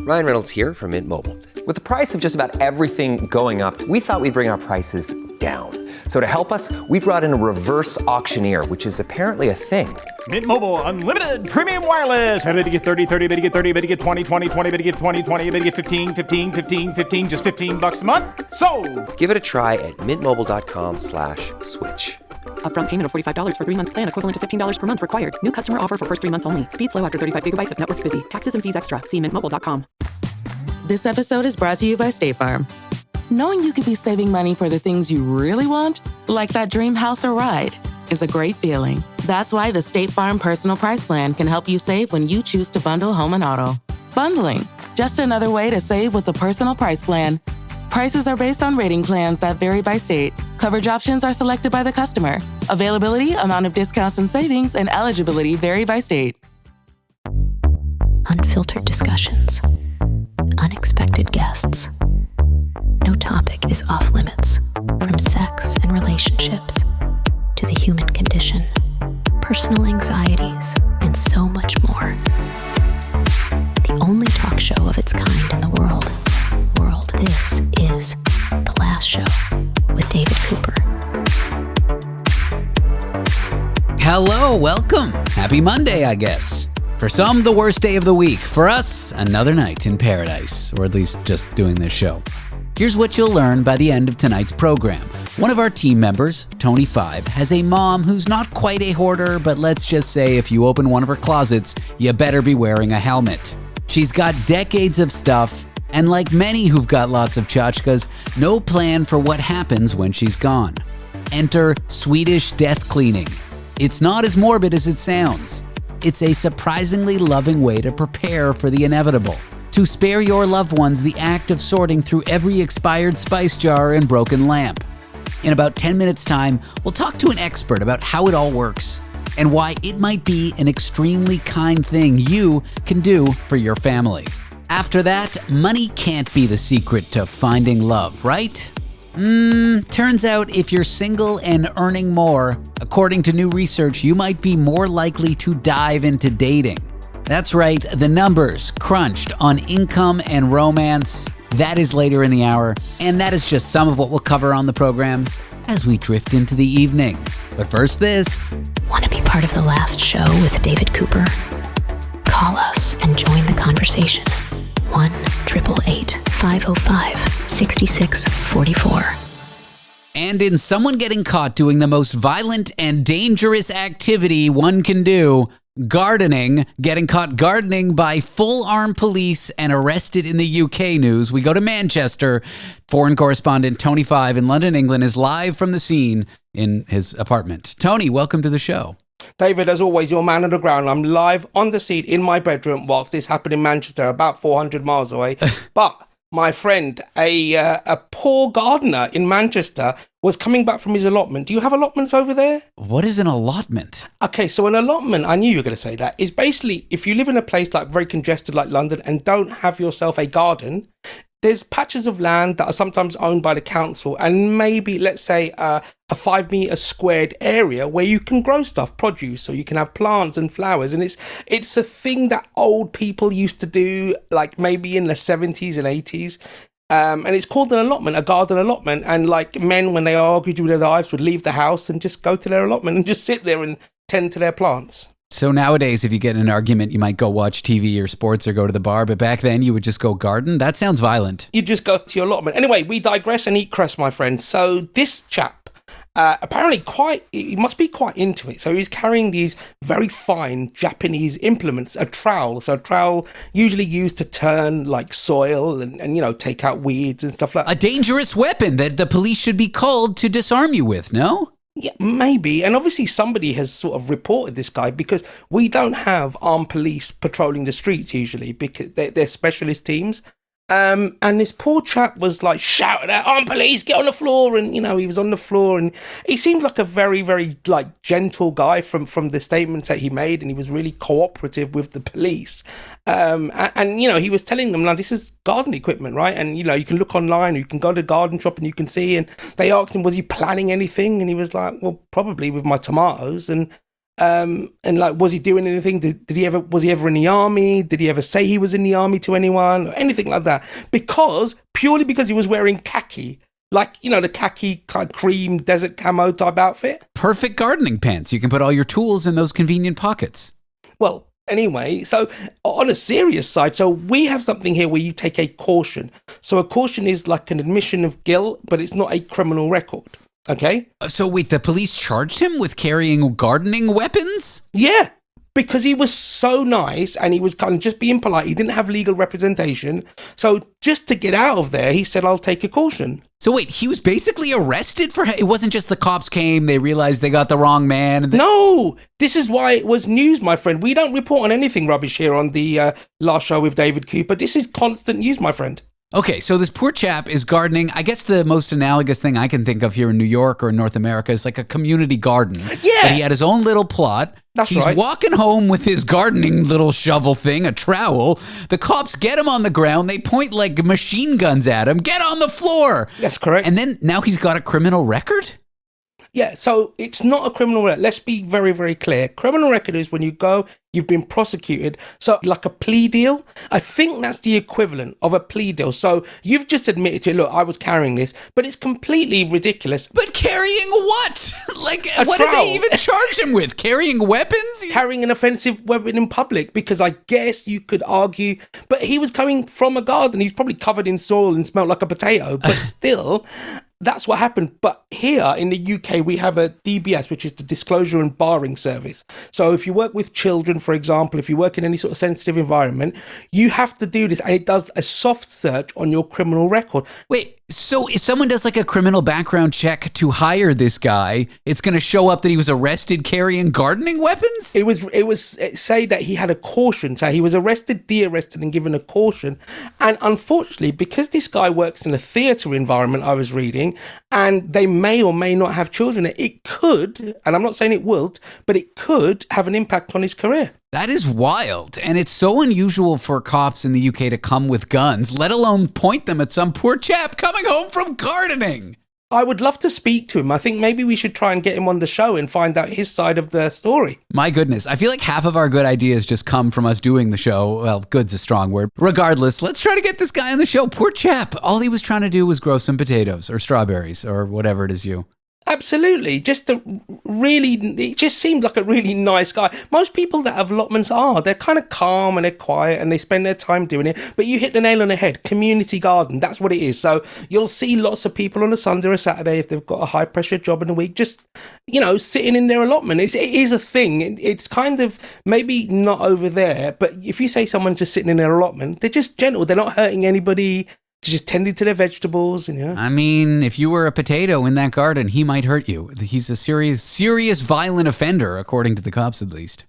Ryan Reynolds here from Mint Mobile. With the price of just about everything going up, we thought we'd bring our prices down. So to help us, we brought in a reverse auctioneer, which is apparently a thing. Mint Mobile Unlimited Premium Wireless. How to get 30, 30, bit to get 30, bit to get 20, 20, 20, bit to get 20, 20, bit to get 15, 15, 15, 15, just $15 a month? Sold! Give it a try at mintmobile.com/switch. Upfront payment of $45 for 3-month plan equivalent to $15 per month required. New customer offer for first 3 months only. Speed slow after 35 gigabytes if network's busy. Taxes and fees extra. See mintmobile.com. This episode is brought to you by State Farm. Knowing you could be saving money for the things you really want, like that dream house or ride, is a great feeling. That's why the State Farm Personal Price Plan can help you save when you choose to bundle home and auto. Bundling, just another way to save with the Personal Price Plan. Prices are based on rating plans that vary by state. Coverage options are selected by the customer. Availability, amount of discounts and savings, and eligibility vary by state. Unfiltered discussions. Unexpected guests. No topic is off limits, from sex and relationships to the human condition, personal anxieties, and so much more. The only talk show of its kind in the world. This is The Last Show with David Cooper. Hello, welcome. Happy Monday, I guess. For some, the worst day of the week. For us, another night in paradise, or at least just doing this show. Here's what you'll learn by the end of tonight's program. One of our team members, Tony 5, has a mom who's not quite a hoarder, but let's just say if you open one of her closets, you better be wearing a helmet. She's got decades of stuff, and like many who've got lots of tchotchkes, no plan for what happens when she's gone. Enter Swedish death cleaning. It's not as morbid as it sounds. It's a surprisingly loving way to prepare for the inevitable. To spare your loved ones the act of sorting through every expired spice jar and broken lamp. In about 10 minutes' time, we'll talk to an expert about how it all works and why it might be an extremely kind thing you can do for your family. After that, money can't be the secret to finding love, right? Turns out if you're single and earning more, according to new research, you might be more likely to dive into dating. That's right, the numbers crunched on income and romance. That is later in the hour, and that is just some of what we'll cover on the program as we drift into the evening. But first this. Want to be part of The Last Show with David Cooper? Call us and join the conversation. 1-888-505-6644. And in someone getting caught doing the most violent and dangerous activity one can do, gardening, getting caught gardening by full-armed police and arrested in the UK news, we go to Manchester. Foreign correspondent Tony 5 in London, England is live from the scene in his apartment. Tony, welcome to the show. David, as always, your man on the ground. I'm live on the seat in my bedroom whilst this happened in Manchester, about 400 miles away. But my friend, a poor gardener in Manchester, was coming back from his allotment. Do you have allotments over there? What is an allotment? Okay, so an allotment, I knew you were going to say that, is basically if you live in a place like very congested like London and don't have yourself a garden, there's patches of land that are sometimes owned by the council and maybe, let's say, a 5 meter squared area where you can grow stuff, produce, or you can have plants and flowers. And it's a thing that old people used to do, like maybe in the 70s and 80s. And it's called an allotment, a garden allotment. And like men, when they argued with their wives, would leave the house and just go to their allotment and just sit there and tend to their plants. So nowadays, if you get in an argument, you might go watch TV or sports or go to the bar. But back then, you would just go garden? That sounds violent. You just go to your allotment. Anyway, we digress and eat crust, my friend. So this chap, apparently he must be quite into it. So he's carrying these very fine Japanese implements, a trowel. So a trowel usually used to turn like soil and you know, take out weeds and stuff like that. A dangerous weapon that the police should be called to disarm you with, no? Yeah, maybe. And obviously somebody has sort of reported this guy because we don't have armed police patrolling the streets usually because they're specialist teams. And this poor chap was like shouting out, "Armed police, get on the floor!" And you know, he was on the floor, and he seemed like a very, very like gentle guy from the statements that he made, and he was really cooperative with the police. And you know, he was telling them, "Now this is garden equipment, right? And you know, you can look online, you can go to the garden shop, and you can see." And they asked him, "Was he planning anything?" And he was like, "Well, probably with my tomatoes." And And like, was he doing anything? Was he ever in the army? Did he ever say he was in the army to anyone or anything like that? Purely because he was wearing khaki, like, you know, the khaki kind of cream desert camo type outfit. Perfect gardening pants. You can put all your tools in those convenient pockets. Well, anyway, so on a serious side, so we have something here where you take a caution. So a caution is like an admission of guilt, but it's not a criminal record. Okay? So wait, the police charged him with carrying gardening weapons? Yeah, because he was so nice and he was kind of just being polite. He didn't have legal representation. So just to get out of there, he said, I'll take a caution. So wait, he was basically arrested for... It wasn't just the cops came, they realized they got the wrong man. No, this is why it was news, my friend. We don't report on anything rubbish here on the last show with David Cooper. This is constant news, my friend. Okay, so this poor chap is gardening. I guess the most analogous thing I can think of here in New York or in North America is like a community garden. Yeah. But he had his own little plot. That's He's right. walking home with his gardening little shovel thing, a trowel. The cops get him on the ground. They point like machine guns at him. Get on the floor. That's correct. And then now he's got a criminal record? Yeah, so it's not a criminal record. Let's be very, very clear. Criminal record is when you go, you've been prosecuted. So like a plea deal, I think that's the equivalent of a plea deal. So you've just admitted to, look, I was carrying this, but it's completely ridiculous. But carrying what? Like, A what did they trowel. even charge him with? Carrying weapons? Carrying an offensive weapon in public, because I guess you could argue, but he was coming from a garden. He's probably covered in soil and smelled like a potato, but still... That's what happened. But here in the UK, we have a DBS, which is the Disclosure and Barring Service. So if you work with children, for example, if you work in any sort of sensitive environment, you have to do this. And it does a soft search on your criminal record. Wait, so if someone does like a criminal background check to hire this guy, it's going to show up that he was arrested carrying gardening weapons? It say that he had a caution. So he was arrested, de-arrested and given a caution. And unfortunately, because this guy works in a theatre environment, I was reading, and they may or may not have children, it could, and I'm not saying it will, but it could have an impact on his career. That is wild. And it's so unusual for cops in the UK to come with guns, let alone point them at some poor chap coming home from gardening. I would love to speak to him. I think maybe we should try and get him on the show and find out his side of the story. My goodness. I feel like half of our good ideas just come from us doing the show. Well, good's a strong word. Regardless, let's try to get this guy on the show. Poor chap. All he was trying to do was grow some potatoes or strawberries or whatever it is you. Absolutely. It just seemed like a really nice guy. Most people that have allotments they're kind of calm and they're quiet and they spend their time doing it. But you hit the nail on the head. Community garden, that's what it is. So you'll see lots of people on a Sunday or a Saturday, if they've got a high pressure job in the week, just, sitting in their allotment. It is a thing. It's kind of maybe not over there, but if you say someone's just sitting in their allotment, they're just gentle. They're not hurting anybody. They're just tending to their vegetables. I mean, if you were a potato in that garden, he might hurt you. He's a serious violent offender, according to the cops at least.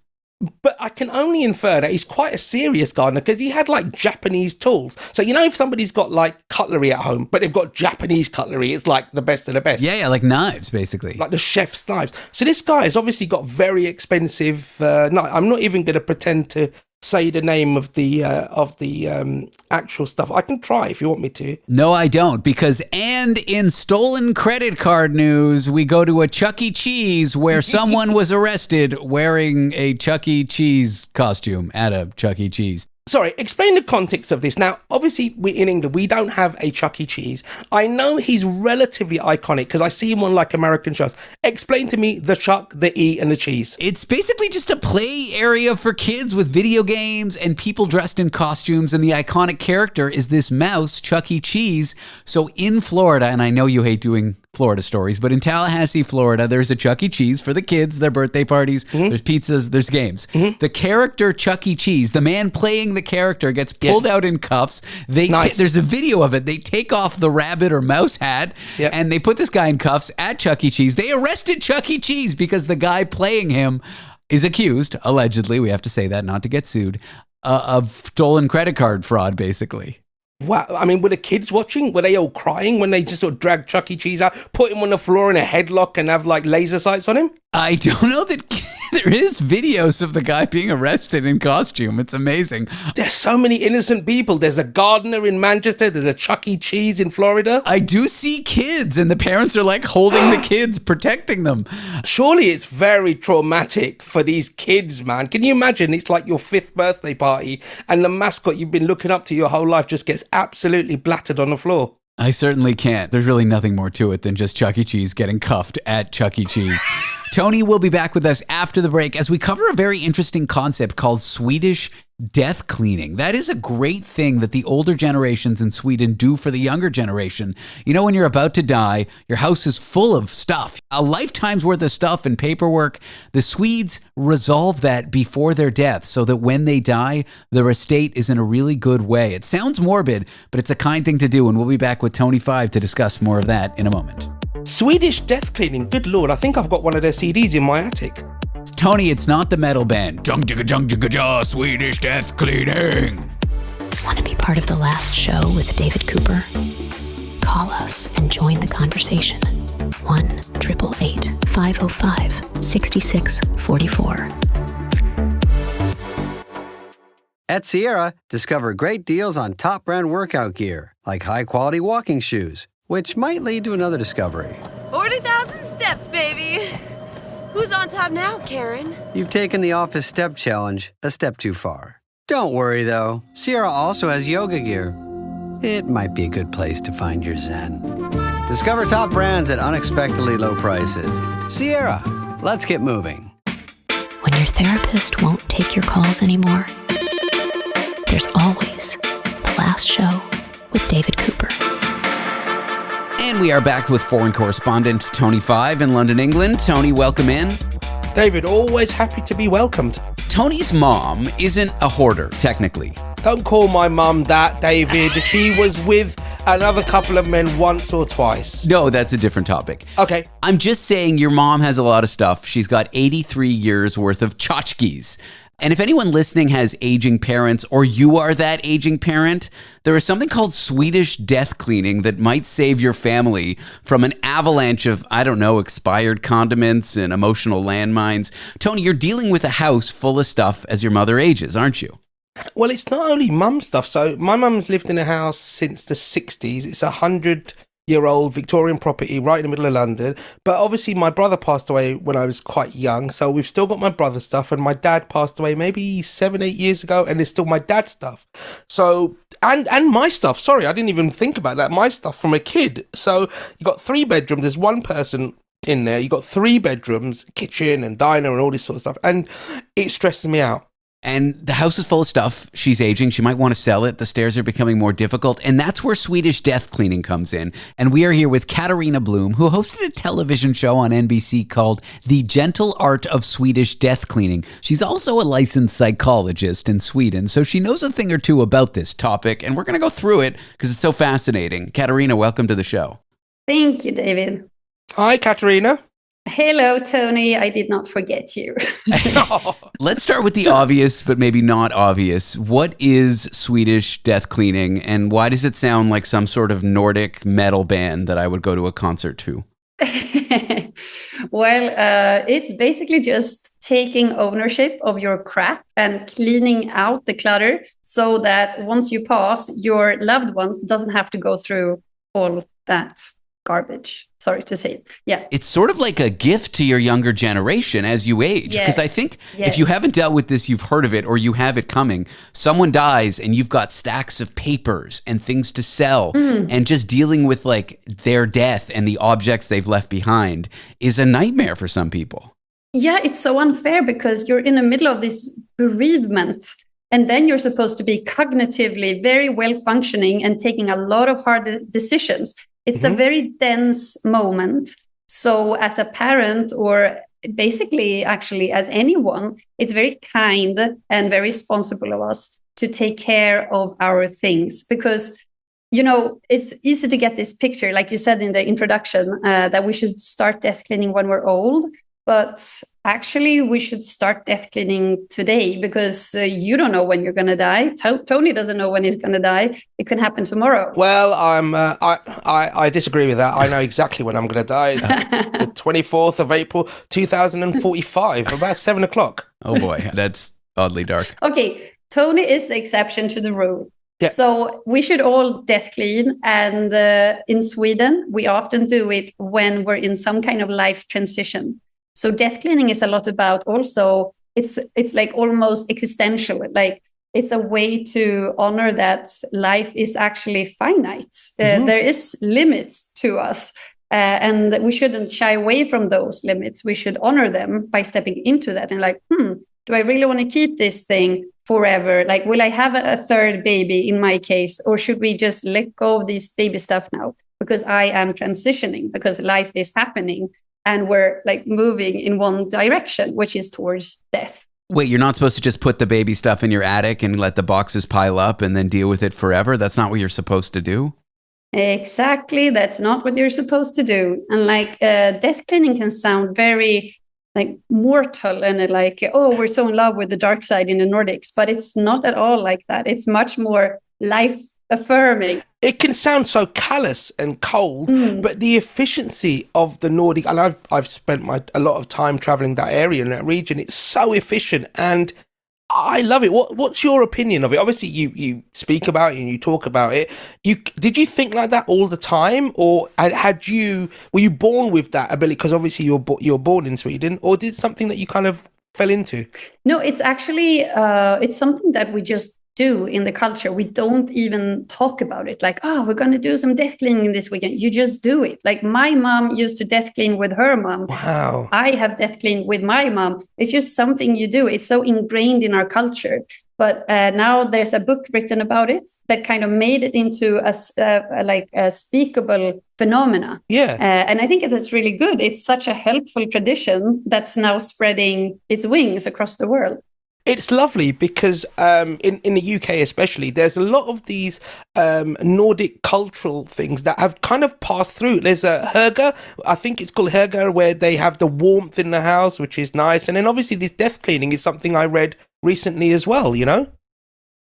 But I can only infer that he's quite a serious gardener because he had like Japanese tools. So, if somebody's got like cutlery at home, but they've got Japanese cutlery, it's like the best of the best. Yeah, like knives, basically. Like the chef's knives. So this guy has obviously got very expensive, I'm not even going to pretend to say the name of the actual stuff. I can try if you want me to. No, I don't, because in stolen credit card news, we go to a Chuck E. Cheese where someone was arrested wearing a Chuck E. Cheese costume at a Chuck E. Cheese. Sorry, explain the context of this. Now, obviously, in England, we don't have a Chuck E. Cheese. I know he's relatively iconic because I see him on like American shows. Explain to me the Chuck, the E, and the cheese. It's basically just a play area for kids with video games and people dressed in costumes. And the iconic character is this mouse, Chuck E. Cheese. So in Florida, and I know you hate doing Florida stories, but in Tallahassee, Florida, there's a Chuck E. Cheese for the kids, their birthday parties, there's pizzas, there's games. The character Chuck E. Cheese, the man playing the character, gets pulled out in cuffs. There's a video of it. They take off the rabbit or mouse hat and they put this guy in cuffs at Chuck E. Cheese. They arrested Chuck E. Cheese because the guy playing him is accused, allegedly, we have to say that not to get sued, of stolen credit card fraud, basically. Wow. I mean, were the kids watching? Were they all crying when they just sort of dragged Chuck E. Cheese out, put him on the floor in a headlock and have like laser sights on him? I don't know that there is videos of the guy being arrested in costume. It's amazing. There's so many innocent people. There's a gardener in Manchester. There's a Chuck E. Cheese in Florida. I do see kids, and the parents are like holding the kids, protecting them. Surely it's very traumatic for these kids, man. Can you imagine? It's like your 5th birthday party, and the mascot you've been looking up to your whole life just gets absolutely blattered on the floor. I certainly can't. There's really nothing more to it than just Chuck E. Cheese getting cuffed at Chuck E. Cheese. Tony will be back with us after the break as we cover a very interesting concept called Swedish death cleaning. That is a great thing that the older generations in Sweden do for the younger generation. You know, when you're about to die, your house is full of stuff, a lifetime's worth of stuff and paperwork. The Swedes resolve that before their death so that when they die, their estate is in a really good way. It sounds morbid, but it's a kind thing to do, and we'll be back with Tony 5 to discuss more of that in a moment. Swedish death cleaning, good lord, I think I've got one of their CDs in my attic. Tony, it's not the metal band. Jung jigga jung jigga ja, Swedish death cleaning. Want to be part of the last show with David Cooper? Call us and join the conversation. 1-888-505-6644. At Sierra, discover great deals on top brand workout gear, like high-quality walking shoes, which might lead to another discovery. 40,000 steps, baby. Who's on top now, Karen? You've taken the office step challenge a step too far. Don't worry, though. Sierra also has yoga gear. It might be a good place to find your zen. Discover top brands at unexpectedly low prices. Sierra, let's get moving. When your therapist won't take your calls anymore, there's always the last show with David Cooper. And we are back with foreign correspondent Tony 5 in London, England. Tony, welcome in. David, always happy to be welcomed. Tony's mom isn't a hoarder, technically. Don't call my mum that, David. She was with another couple of men once or twice. No, that's a different topic. Okay. I'm just saying your mom has a lot of stuff. She's got 83 years worth of tchotchkes. And if anyone listening has aging parents, or you are that aging parent, there is something called Swedish death cleaning that might save your family from an avalanche of, I don't know, expired condiments and emotional landmines. Tony, you're dealing with a house full of stuff as your mother ages, aren't you? Well, it's not only mum stuff. So my mum's lived in a house since the 60s. It's 100-year-old Victorian property right in the middle of London. But obviously my brother passed away when I was quite young. So we've still got my brother's stuff. And my dad passed away maybe 7-8 years ago. And there's still my dad's stuff. So, and my stuff. Sorry, I didn't even think about that. My stuff from a kid. So you got 3 bedrooms. There's one person in there. You got 3 bedrooms, kitchen and diner and all this sort of stuff. And it stresses me out. And the house is full of stuff. She's aging. She might want to sell it. The stairs are becoming more difficult. And that's where Swedish death cleaning comes in. And we are here with Katarina Blom, who hosted a television show on NBC called The Gentle Art of Swedish Death Cleaning. She's also a licensed psychologist in Sweden, so she knows a thing or two about this topic. And we're going to go through it because it's so fascinating. Katarina, welcome to the show. Thank you, David. Hi, Katarina. Hello, Tony. I did not forget you. Let's start with the obvious, but maybe not obvious. What is Swedish death cleaning, and why does it sound like some sort of Nordic metal band that I would go to a concert to? Well, it's basically just taking ownership of your crap and cleaning out the clutter so that once you pass, your loved ones doesn't have to go through all that garbage. Sorry to say. Yeah. It's sort of like a gift to your younger generation as you age. Because I think if you haven't dealt with this, you've heard of it or you have it coming. Someone dies and you've got stacks of papers and things to sell. And just dealing with like their death and the objects they've left behind is a nightmare for some people. Yeah, it's so unfair because you're in the middle of this bereavement. And then you're supposed to be cognitively very well functioning and taking a lot of hard decisions. It's a very dense moment. So as a parent, or basically actually as anyone, it's very kind and very responsible of us to take care of our things. Because, you know, it's easy to get this picture, like you said in the introduction, that we should start death cleaning when we're old. But actually, we should start death cleaning today because you don't know when you're going to die. Tony doesn't know when he's going to die. It can happen tomorrow. Well, I disagree with that. I know exactly when I'm going to die. The 24th of April, 2045, about 7 o'clock. Oh boy, that's oddly dark. Okay, Tony is the exception to the rule. Yeah. So we should all death clean. And in Sweden, we often do it when we're in some kind of life transition. So death cleaning is a lot about also, it's like almost existential. Like it's a way to honor that life is actually finite. There is limits to us. And we shouldn't shy away from those limits. We should honor them by stepping into that and like, do I really want to keep this thing forever? Like, will I have a third baby in my case? Or should we just let go of this baby stuff now? Because I am transitioning, because life is happening. And we're like moving in one direction, which is towards death. Wait, you're not supposed to just put the baby stuff in your attic and let the boxes pile up and then deal with it forever? That's not what you're supposed to do? Exactly. That's not what you're supposed to do. And like death cleaning can sound very like mortal and like, oh, we're so in love with the dark side in the Nordics. But it's not at all like that. It's much more life affirming. It can sound so callous and cold, but the efficiency of the Nordic, and I've spent a lot of time traveling that area and that region. It's so efficient, and I love it. What's your opinion of it? Obviously, you speak about it and you talk about it. Did you think like that all the time, or were you born with that ability? Because obviously you're born in Sweden, or did something that you kind of fell into? No, it's actually it's something that we just do in the culture. We don't even talk about it like, oh, we're going to do some death cleaning this weekend. You just do it. Like my mom used to death clean with her mom. Wow. I have death cleaned with my mom. It's just something you do. It's so ingrained in our culture. But now there's a book written about it that kind of made it into a speakable phenomena. Yeah. And I think that's really good. It's such a helpful tradition that's now spreading its wings across the world. It's lovely because in the UK especially, there's a lot of these Nordic cultural things that have kind of passed through. There's a Herga, I think it's called Herga, where they have the warmth in the house, which is nice. And then obviously this death cleaning is something I read recently as well, you know?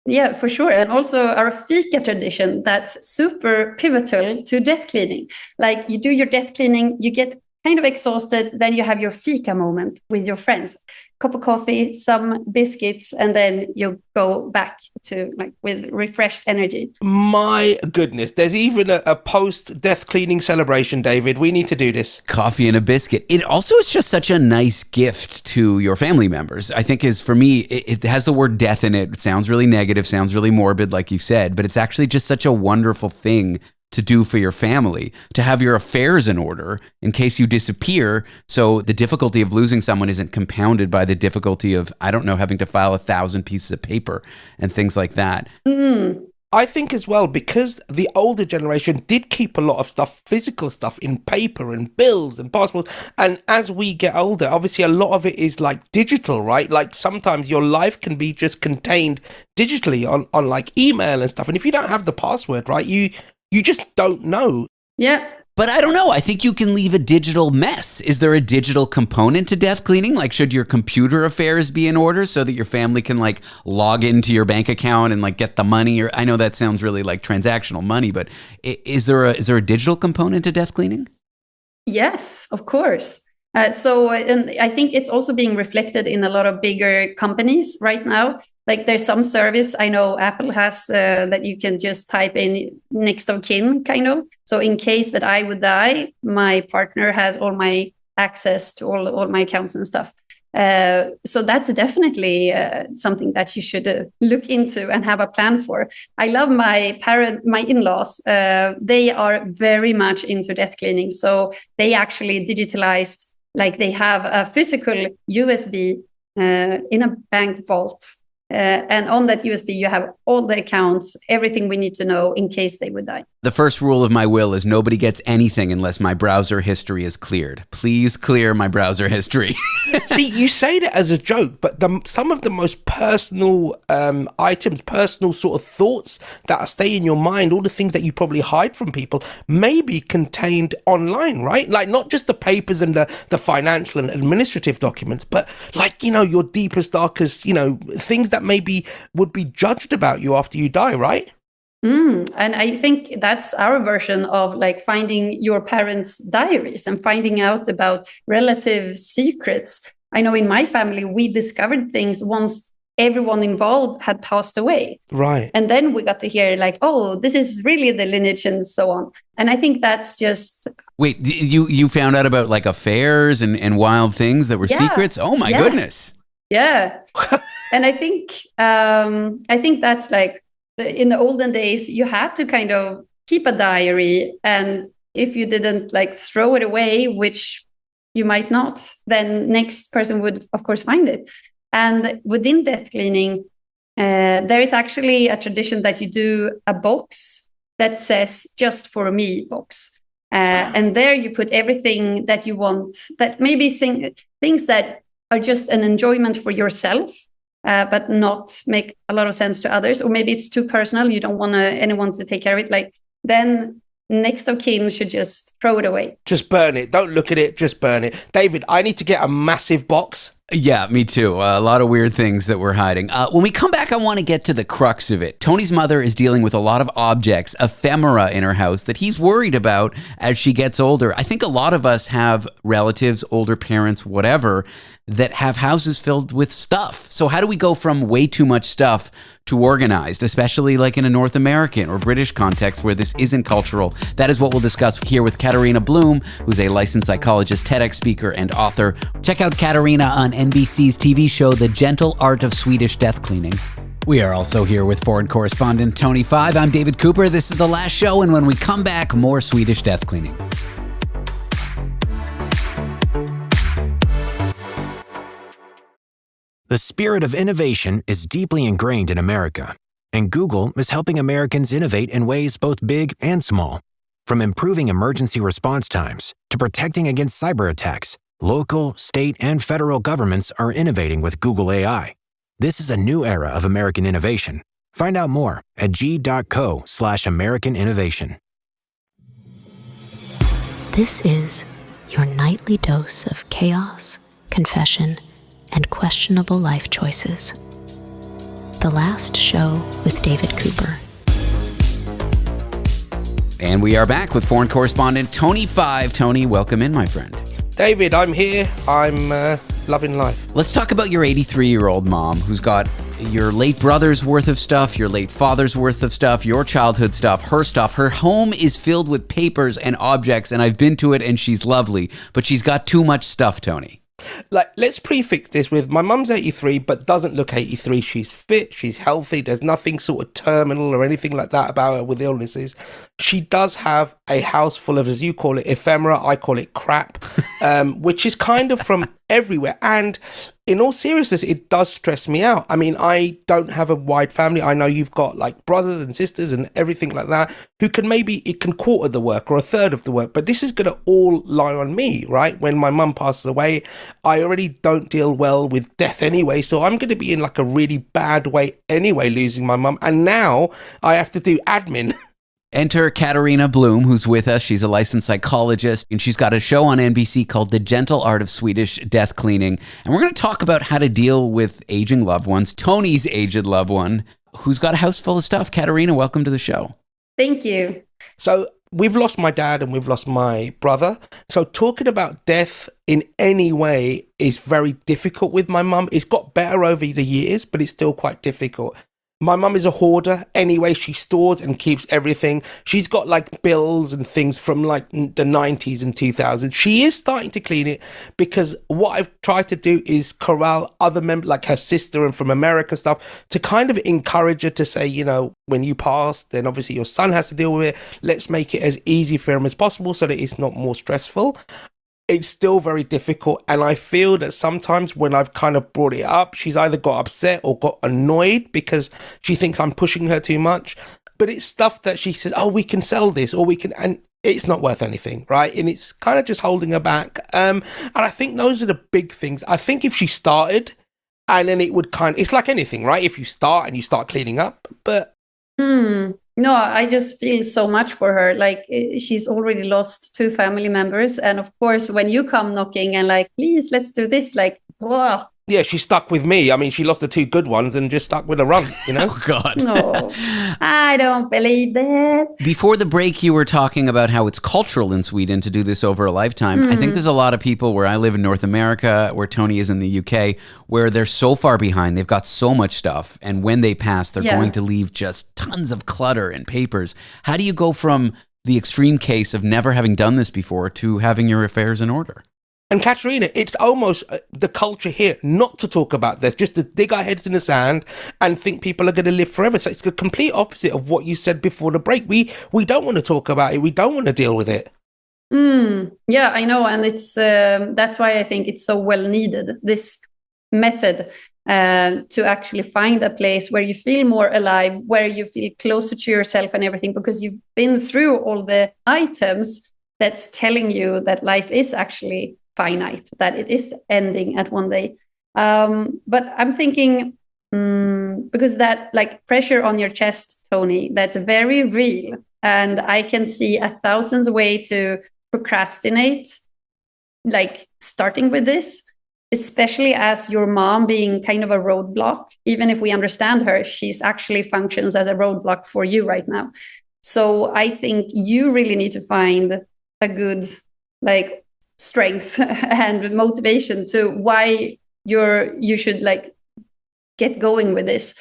Yeah, for sure. And also our fika tradition, that's super pivotal to death cleaning. Like you do your death cleaning, you get kind of exhausted, then you have your fika moment with your friends. Cup of coffee, some biscuits, and then you go back to like with refreshed energy. My goodness, there's even a post-death cleaning celebration, David. We need to do this. Coffee and a biscuit. It also is just such a nice gift to your family members. I think for me, it has the word death in it. It sounds really negative, sounds really morbid, like you said, but it's actually just such a wonderful thing to do for your family, to have your affairs in order in case you disappear. So the difficulty of losing someone isn't compounded by the difficulty of, I don't know, having to file 1,000 pieces of paper and things like that. I think as well, because the older generation did keep a lot of stuff, physical stuff in paper and bills and passports. And as we get older, obviously a lot of it is like digital, right? Like sometimes your life can be just contained digitally on like email and stuff. And if you don't have the password, right, you just don't know. Yeah. But I don't know. I think you can leave a digital mess. Is there a digital component to death cleaning? Like, should your computer affairs be in order so that your family can like log into your bank account and like get the money? Or I know that sounds really like transactional money, but is there a digital component to death cleaning? Yes, of course. And I think it's also being reflected in a lot of bigger companies right now. Like there's some service I know Apple has that you can just type in next of kin, kind of. So in case that I would die, my partner has all my access to all my accounts and stuff. So that's definitely something that you should look into and have a plan for. I love my in-laws. They are very much into death cleaning. So they actually digitalized, like they have a physical USB in a bank vault. And on that USB, you have all the accounts, everything we need to know in case they would die. The first rule of my will is nobody gets anything unless my browser history is cleared. Please clear my browser history. See, you say that as a joke, but some of the most personal items, personal sort of thoughts that stay in your mind, all the things that you probably hide from people, may be contained online, right? Like not just the papers and the financial and administrative documents, but like, your deepest, darkest, things that maybe would be judged about you after you die, right? And I think that's our version of like finding your parents' diaries and finding out about relative secrets. I know in my family, we discovered things once everyone involved had passed away. Right. And then we got to hear like, oh, this is really the lineage and so on. And I think that's just... Wait, you found out about like affairs and wild things that were secrets? Oh my goodness. Yeah. And I think that's like in the olden days, you had to kind of keep a diary. And if you didn't like throw it away, which you might not, then next person would, of course, find it. And within death cleaning, there is actually a tradition that you do a box that says just for me box. And there you put everything that you want, that maybe things that are just an enjoyment for yourself, but not make a lot of sense to others. Or maybe it's too personal. You don't want anyone to take care of it. Like then next of kin should just throw it away. Just burn it. Don't look at it. Just burn it. David, I need to get a massive box. Yeah, me too. A lot of weird things that we're hiding. When we come back, I want to get to the crux of it. Tony's mother is dealing with a lot of objects, ephemera in her house that he's worried about as she gets older. I think a lot of us have relatives, older parents, whatever, that have houses filled with stuff. So how do we go from way too much stuff to organized, especially like in a North American or British context where this isn't cultural? That is what we'll discuss here with Katarina Blom, who's a licensed psychologist, TEDx speaker, and author. Check out Katarina on NBC's TV show, The Gentle Art of Swedish Death Cleaning. We are also here with foreign correspondent Tony Five. I'm David Cooper. This is the last show, and when we come back, more Swedish death cleaning. The spirit of innovation is deeply ingrained in America, and Google is helping Americans innovate in ways both big and small. From improving emergency response times to protecting against cyber attacks, local, state, and federal governments are innovating with Google AI. This is a new era of American innovation. Find out more at g.co/American innovation. This is your nightly dose of chaos, confession, and questionable life choices. The Last Show with David Cooper. And we are back with foreign correspondent Tony Five. Tony, welcome in, my friend. David, I'm here. I'm loving life. Let's talk about your 83-year-old mom who's got your late brother's worth of stuff, your late father's worth of stuff, your childhood stuff, her stuff. Her home is filled with papers and objects, and I've been to it, and she's lovely, but she's got too much stuff, Tony. Like, let's prefix this with my mum's 83, but doesn't look 83. She's fit, she's healthy. There's nothing sort of terminal or anything like that about her with illnesses. She does have a house full of, as you call it, ephemera. I call it crap, which is kind of from everywhere. And in all seriousness, it does stress me out. I mean, I don't have a wide family. I know you've got like brothers and sisters and everything like that who it can quarter the work or a third of the work, but this is going to all lie on me, right? When my mum passes away, I already don't deal well with death anyway, so I'm going to be in like a really bad way anyway, losing my mum. And now I have to do admin. Enter Katarina Blom, who's with us. She's a licensed psychologist, and she's got a show on NBC called The Gentle Art of Swedish Death Cleaning. And we're going to talk about how to deal with aging loved ones. Tony's aged loved one, who's got a house full of stuff. Katarina, welcome to the show. Thank you. So we've lost my dad and we've lost my brother. So talking about death in any way is very difficult with my mum. It's got better over the years, but it's still quite difficult. My mum is a hoarder anyway. She stores and keeps everything. She's got like bills and things from like the 90s and 2000s. She is starting to clean it because what I've tried to do is corral other members like her sister and from America stuff to kind of encourage her to say, you know, when you pass, then obviously your son has to deal with it. Let's make it as easy for him as possible so that it's not more stressful. it's still very difficult. And I feel that sometimes when I've kind of brought it up, she's either got upset or got annoyed because she thinks I'm pushing her too much. But it's stuff that she says, oh, we can sell this, or we can, and it's not worth anything, right? And it's kind of just holding her back. And I think those are the big things. I think if she started, and then it would it's like anything, right? If you start and you start cleaning up, but... No, I just feel so much for her. Like, she's already lost 2 family members. And of course, when you come knocking and like, please, let's do this, like, whoa. Yeah, she's stuck with me. I mean, she lost the 2 good ones and just stuck with a rump, you know? Oh, God. No, I don't believe that. Before the break, you were talking about how it's cultural in Sweden to do this over a lifetime. I think there's a lot of people where I live in North America, where Tony is in the UK, where they're so far behind. They've got so much stuff. And when they pass, they're going to leave just tons of clutter and papers. How do you go from the extreme case of never having done this before to having your affairs in order? And Katarina, it's almost the culture here not to talk about this, just to dig our heads in the sand and think people are going to live forever. So it's the complete opposite of what you said before the break. We don't want to talk about it. We don't want to deal with it. Yeah, I know. And it's that's why I think it's so well needed, this method, to actually find a place where you feel more alive, where you feel closer to yourself and everything, because you've been through all the items that's telling you that life is actually finite, that it is ending at one day. But I'm thinking, because that like pressure on your chest, Tony, that's very real. And I can see 1,000 ways to procrastinate, like starting with this, especially as your mom being kind of a roadblock. Even if we understand her, she's actually functions as a roadblock for you right now. So I think you really need to find a good, like, strength and motivation to why you should like get going with this.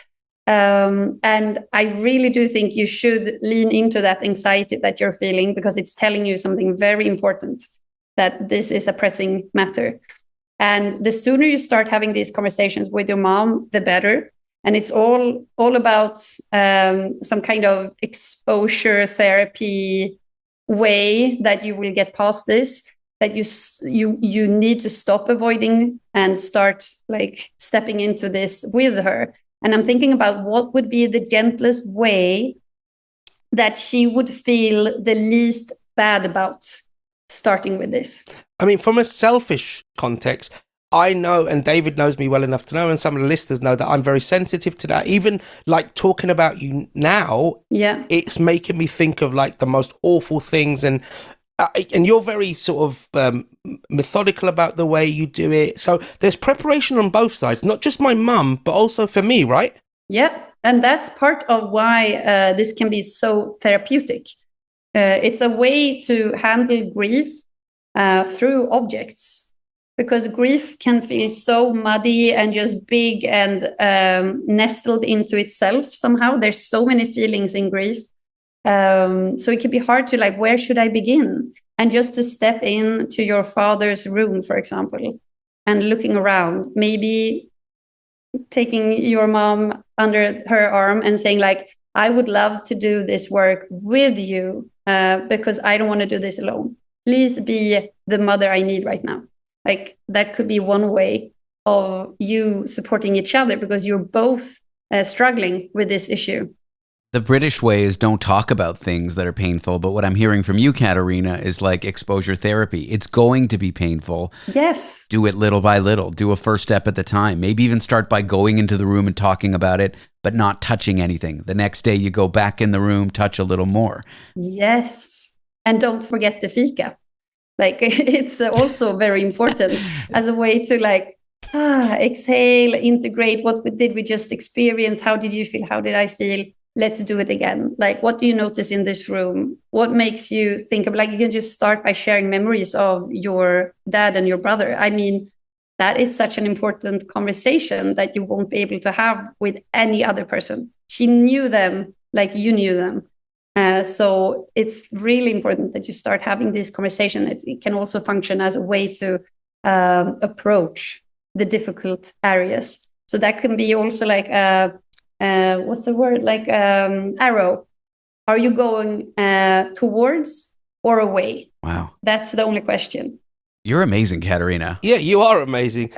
And I really do think you should lean into that anxiety that you're feeling, because it's telling you something very important, that this is a pressing matter. And the sooner you start having these conversations with your mom, the better. And it's all about some kind of exposure therapy way that you will get past this, that you need to stop avoiding and start like stepping into this with her. And I'm thinking about what would be the gentlest way that she would feel the least bad about starting with this. I mean, from a selfish context, I know, and David knows me well enough to know, and some of the listeners know, that I'm very sensitive to that. Even like talking about you now, it's making me think of like the most awful things. And you're very sort of methodical about the way you do it. So there's preparation on both sides, not just my mum, but also for me, right? Yeah. And that's part of why this can be so therapeutic. It's a way to handle grief through objects, because grief can feel so muddy and just big and nestled into itself somehow. There's so many feelings in grief. So it can be hard to like, where should I begin? And just to step into your father's room, for example, and looking around, maybe taking your mom under her arm and saying like, I would love to do this work with you because I don't want to do this alone. Please be the mother I need right now. Like that could be one way of you supporting each other, because you're both struggling with this issue. The British way is don't talk about things that are painful. But what I'm hearing from you, Katarina, is like exposure therapy. It's going to be painful. Yes. Do it little by little. Do a first step at the time. Maybe even start by going into the room and talking about it, but not touching anything. The next day you go back in the room, touch a little more. Yes. And don't forget the fika. Like it's also very important as a way to like, exhale, integrate. What did we just experience? How did you feel? How did I feel? Let's do it again. Like, what do you notice in this room? What makes you think of, like, you can just start by sharing memories of your dad and your brother. I mean, that is such an important conversation that you won't be able to have with any other person. She knew them like you knew them. So it's really important that you start having this conversation. It can also function as a way to approach the difficult areas. So that can be also like what's the word? Like arrow. Are you going towards or away? Wow. That's the only question. You're amazing, Katarina. Yeah, you are amazing.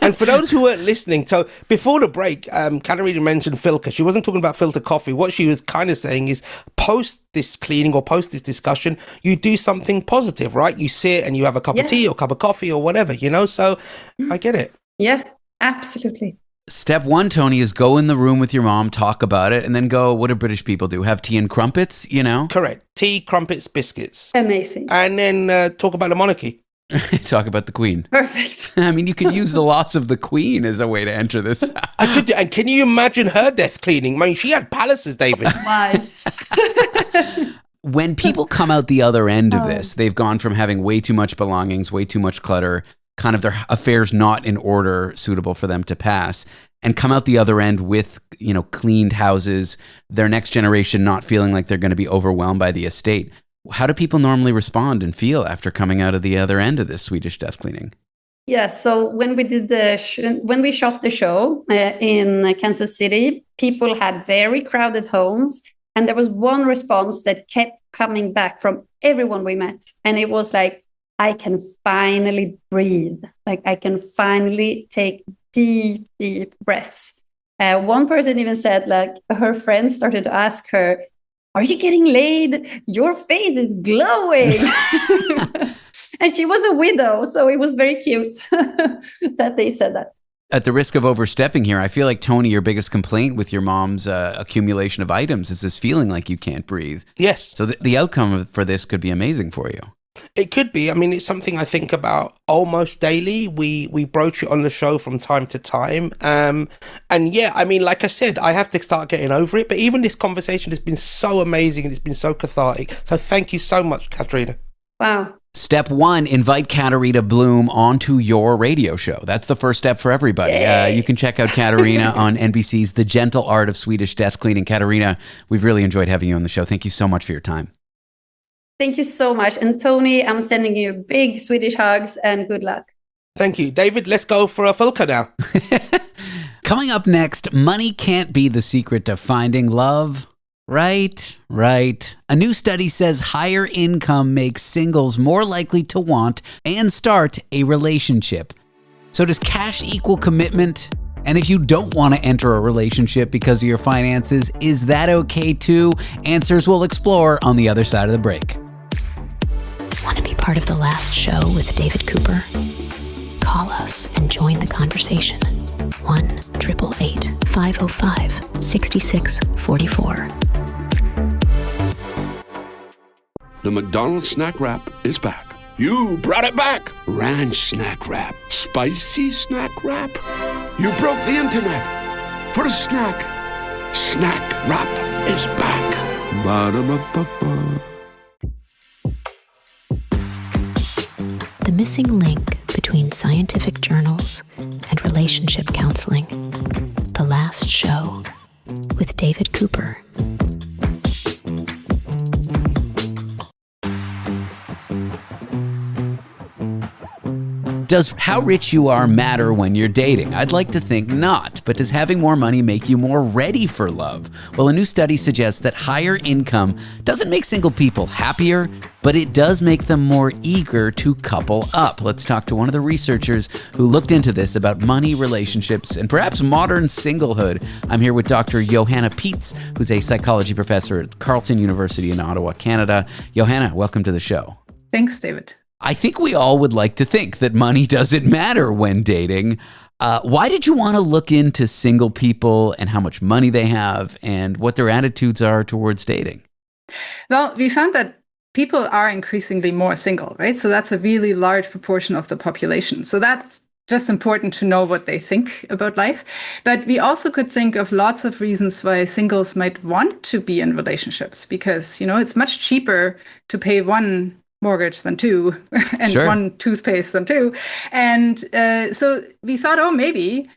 And for those who weren't listening, so before the break, Katarina mentioned Filka. She wasn't talking about filter coffee. What she was kind of saying is post this cleaning or post this discussion, you do something positive, right? You sit and you have a cup of tea or cup of coffee or whatever, you know? So I get it. Yeah, absolutely. Step one, Tony, is go in the room with your mom, talk about it, and then go, what do British people do? Have tea and crumpets, you know? Correct. Tea, crumpets, biscuits. Amazing. And then talk about the monarchy. Talk about the Queen. Perfect. I mean, you could use the loss of the Queen as a way to enter this. I could do, and can you imagine her death cleaning? I mean, she had palaces, David. Why? When people come out the other end of this, they've gone from having way too much belongings, way too much clutter, kind of their affairs not in order, suitable for them to pass, and come out the other end with, you know, cleaned houses, their next generation not feeling like they're going to be overwhelmed by the estate. How do people normally respond and feel after coming out of the other end of this Swedish death cleaning? Yeah, so when we did when we shot the show in Kansas City, people had very crowded homes, and there was one response that kept coming back from everyone we met, and it was like, I can finally breathe. Like I can finally take deep, deep breaths. One person even said, like, her friend started to ask her, are you getting laid? Your face is glowing. And she was a widow, so it was very cute that they said that. At the risk of overstepping here, I feel like, Tony, your biggest complaint with your mom's accumulation of items is this feeling like you can't breathe. Yes. So the outcome for this could be amazing for you. It could be. I mean, it's something I think about almost daily. We broach it on the show from time to time. And yeah, I mean, like I said, I have to start getting over it. But even this conversation has been so amazing and it's been so cathartic. So thank you so much, Katarina. Wow. Step one, invite Katarina Blom onto your radio show. That's the first step for everybody. You can check out Katarina on NBC's The Gentle Art of Swedish Death Cleaning. Katarina, we've really enjoyed having you on the show. Thank you so much for your time. Thank you so much. And Tony, I'm sending you big Swedish hugs and good luck. Thank you. David, let's go for a Filka now. Coming up next, money can't be the secret to finding love. Right. A new study says higher income makes singles more likely to want and start a relationship. So does cash equal commitment? And if you don't want to enter a relationship because of your finances, is that okay too? Answers we'll explore on the other side of the break. Want to be part of the last show with David Cooper? Call us and join the conversation. 1-888-505-6644. The McDonald's Snack Wrap is back. You brought it back. Ranch Snack Wrap. Spicy Snack Wrap. You broke the internet for a snack. Snack Wrap is back. Ba-da-ba-ba-ba. The missing link between scientific journals and relationship counseling. The last show with David Cooper. Does how rich you are matter when you're dating? I'd like to think not, but does having more money make you more ready for love? Well, a new study suggests that higher income doesn't make single people happier, but it does make them more eager to couple up. Let's talk to one of the researchers who looked into this about money, relationships, and perhaps modern singlehood. I'm here with Dr. Johanna Peetz, who's a psychology professor at Carleton University in Ottawa, Canada. Johanna, welcome to the show. Thanks, David. I think we all would like to think that money doesn't matter when dating. Why did you want to look into single people and how much money they have and what their attitudes are towards dating? Well, we found that people are increasingly more single, right? So that's a really large proportion of the population. So that's just important to know what they think about life. But we also could think of lots of reasons why singles might want to be in relationships because, it's much cheaper to pay one mortgage than two and one toothpaste than two. And so we thought, maybe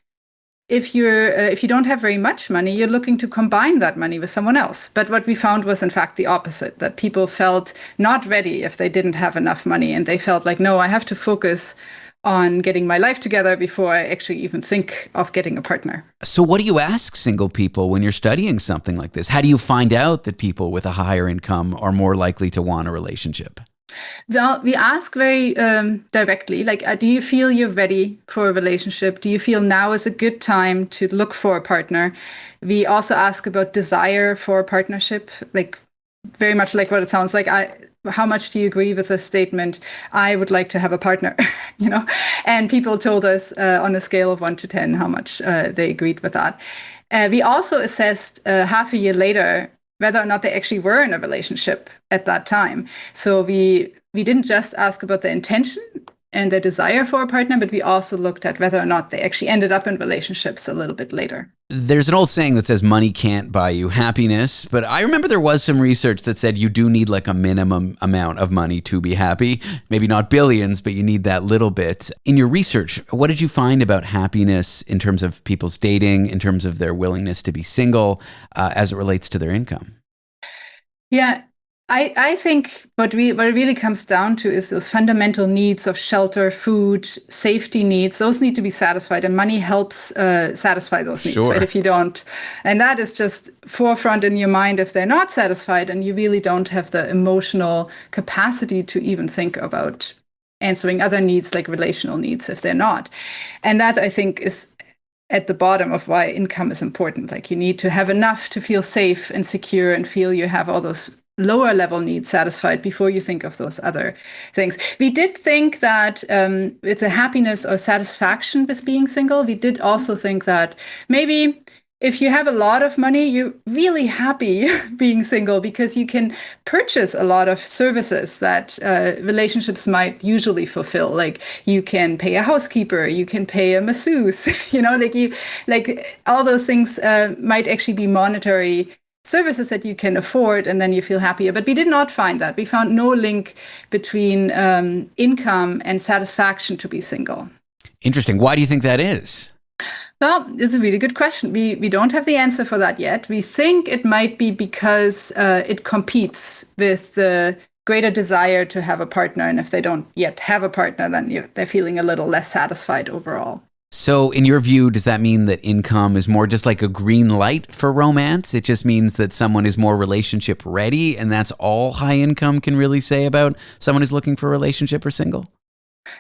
if you don't have very much money, you're looking to combine that money with someone else. But what we found was in fact the opposite, that people felt not ready if they didn't have enough money. And they felt like, no, I have to focus on getting my life together before I actually even think of getting a partner. So what do you ask single people when you're studying something like this? How do you find out that people with a higher income are more likely to want a relationship? Well, we ask very directly, like, do you feel you're ready for a relationship? Do you feel now is a good time to look for a partner? We also ask about desire for a partnership, like very much like what it sounds like. How much do you agree with the statement, I would like to have a partner, And people told us on a scale of 1 to 10 how much they agreed with that. We also assessed half a year later whether or not they actually were in a relationship at that time. So we didn't just ask about the intention and their desire for a partner, but we also looked at whether or not they actually ended up in relationships a little bit later. There's an old saying that says money can't buy you happiness, but I remember there was some research that said you do need like a minimum amount of money to be happy. Maybe not billions, but you need that little bit. In your research, what did you find about happiness in terms of people's dating, in terms of their willingness to be single, as it relates to their income? Yeah, I think what it really comes down to is those fundamental needs of shelter, food, safety needs. Those need to be satisfied, and money helps satisfy those needs, Sure. right? If you don't, and that is just forefront in your mind if they're not satisfied, and you really don't have the emotional capacity to even think about answering other needs like relational needs if they're not. And that, I think, is at the bottom of why income is important. Like, you need to have enough to feel safe and secure and feel you have all those lower level needs satisfied before you think of those other things. We did think that with the happiness or satisfaction with being single, we did also think that maybe if you have a lot of money, you're really happy being single because you can purchase a lot of services that relationships might usually fulfill. Like, you can pay a housekeeper, you can pay a masseuse, like all those things might actually be monetary services that you can afford, and then you feel happier. But we did not find that. We found no link between income and satisfaction to be single. Interesting. Why do you think that is? Well, it's a really good question. We don't have the answer for that yet. We think it might be because it competes with the greater desire to have a partner. And if they don't yet have a partner, then they're feeling a little less satisfied overall. So in your view, does that mean that income is more just like a green light for romance? It just means that someone is more relationship ready, and that's all high income can really say about someone who's looking for a relationship or single?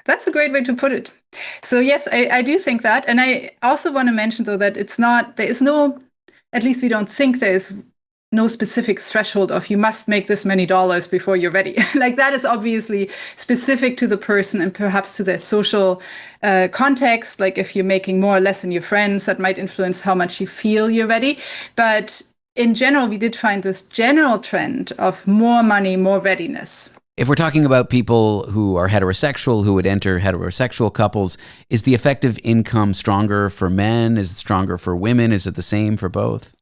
That's a great way to put it. So yes, I do think that. And I also want to mention, though, that there is no, at least we don't think there is no specific threshold of you must make this many dollars before you're ready. Like, that is obviously specific to the person and perhaps to their social context. Like, if you're making more or less than your friends, that might influence how much you feel you're ready. But in general, we did find this general trend of more money, more readiness. If we're talking about people who are heterosexual, who would enter heterosexual couples, is the effective income stronger for men? Is it stronger for women? Is it the same for both?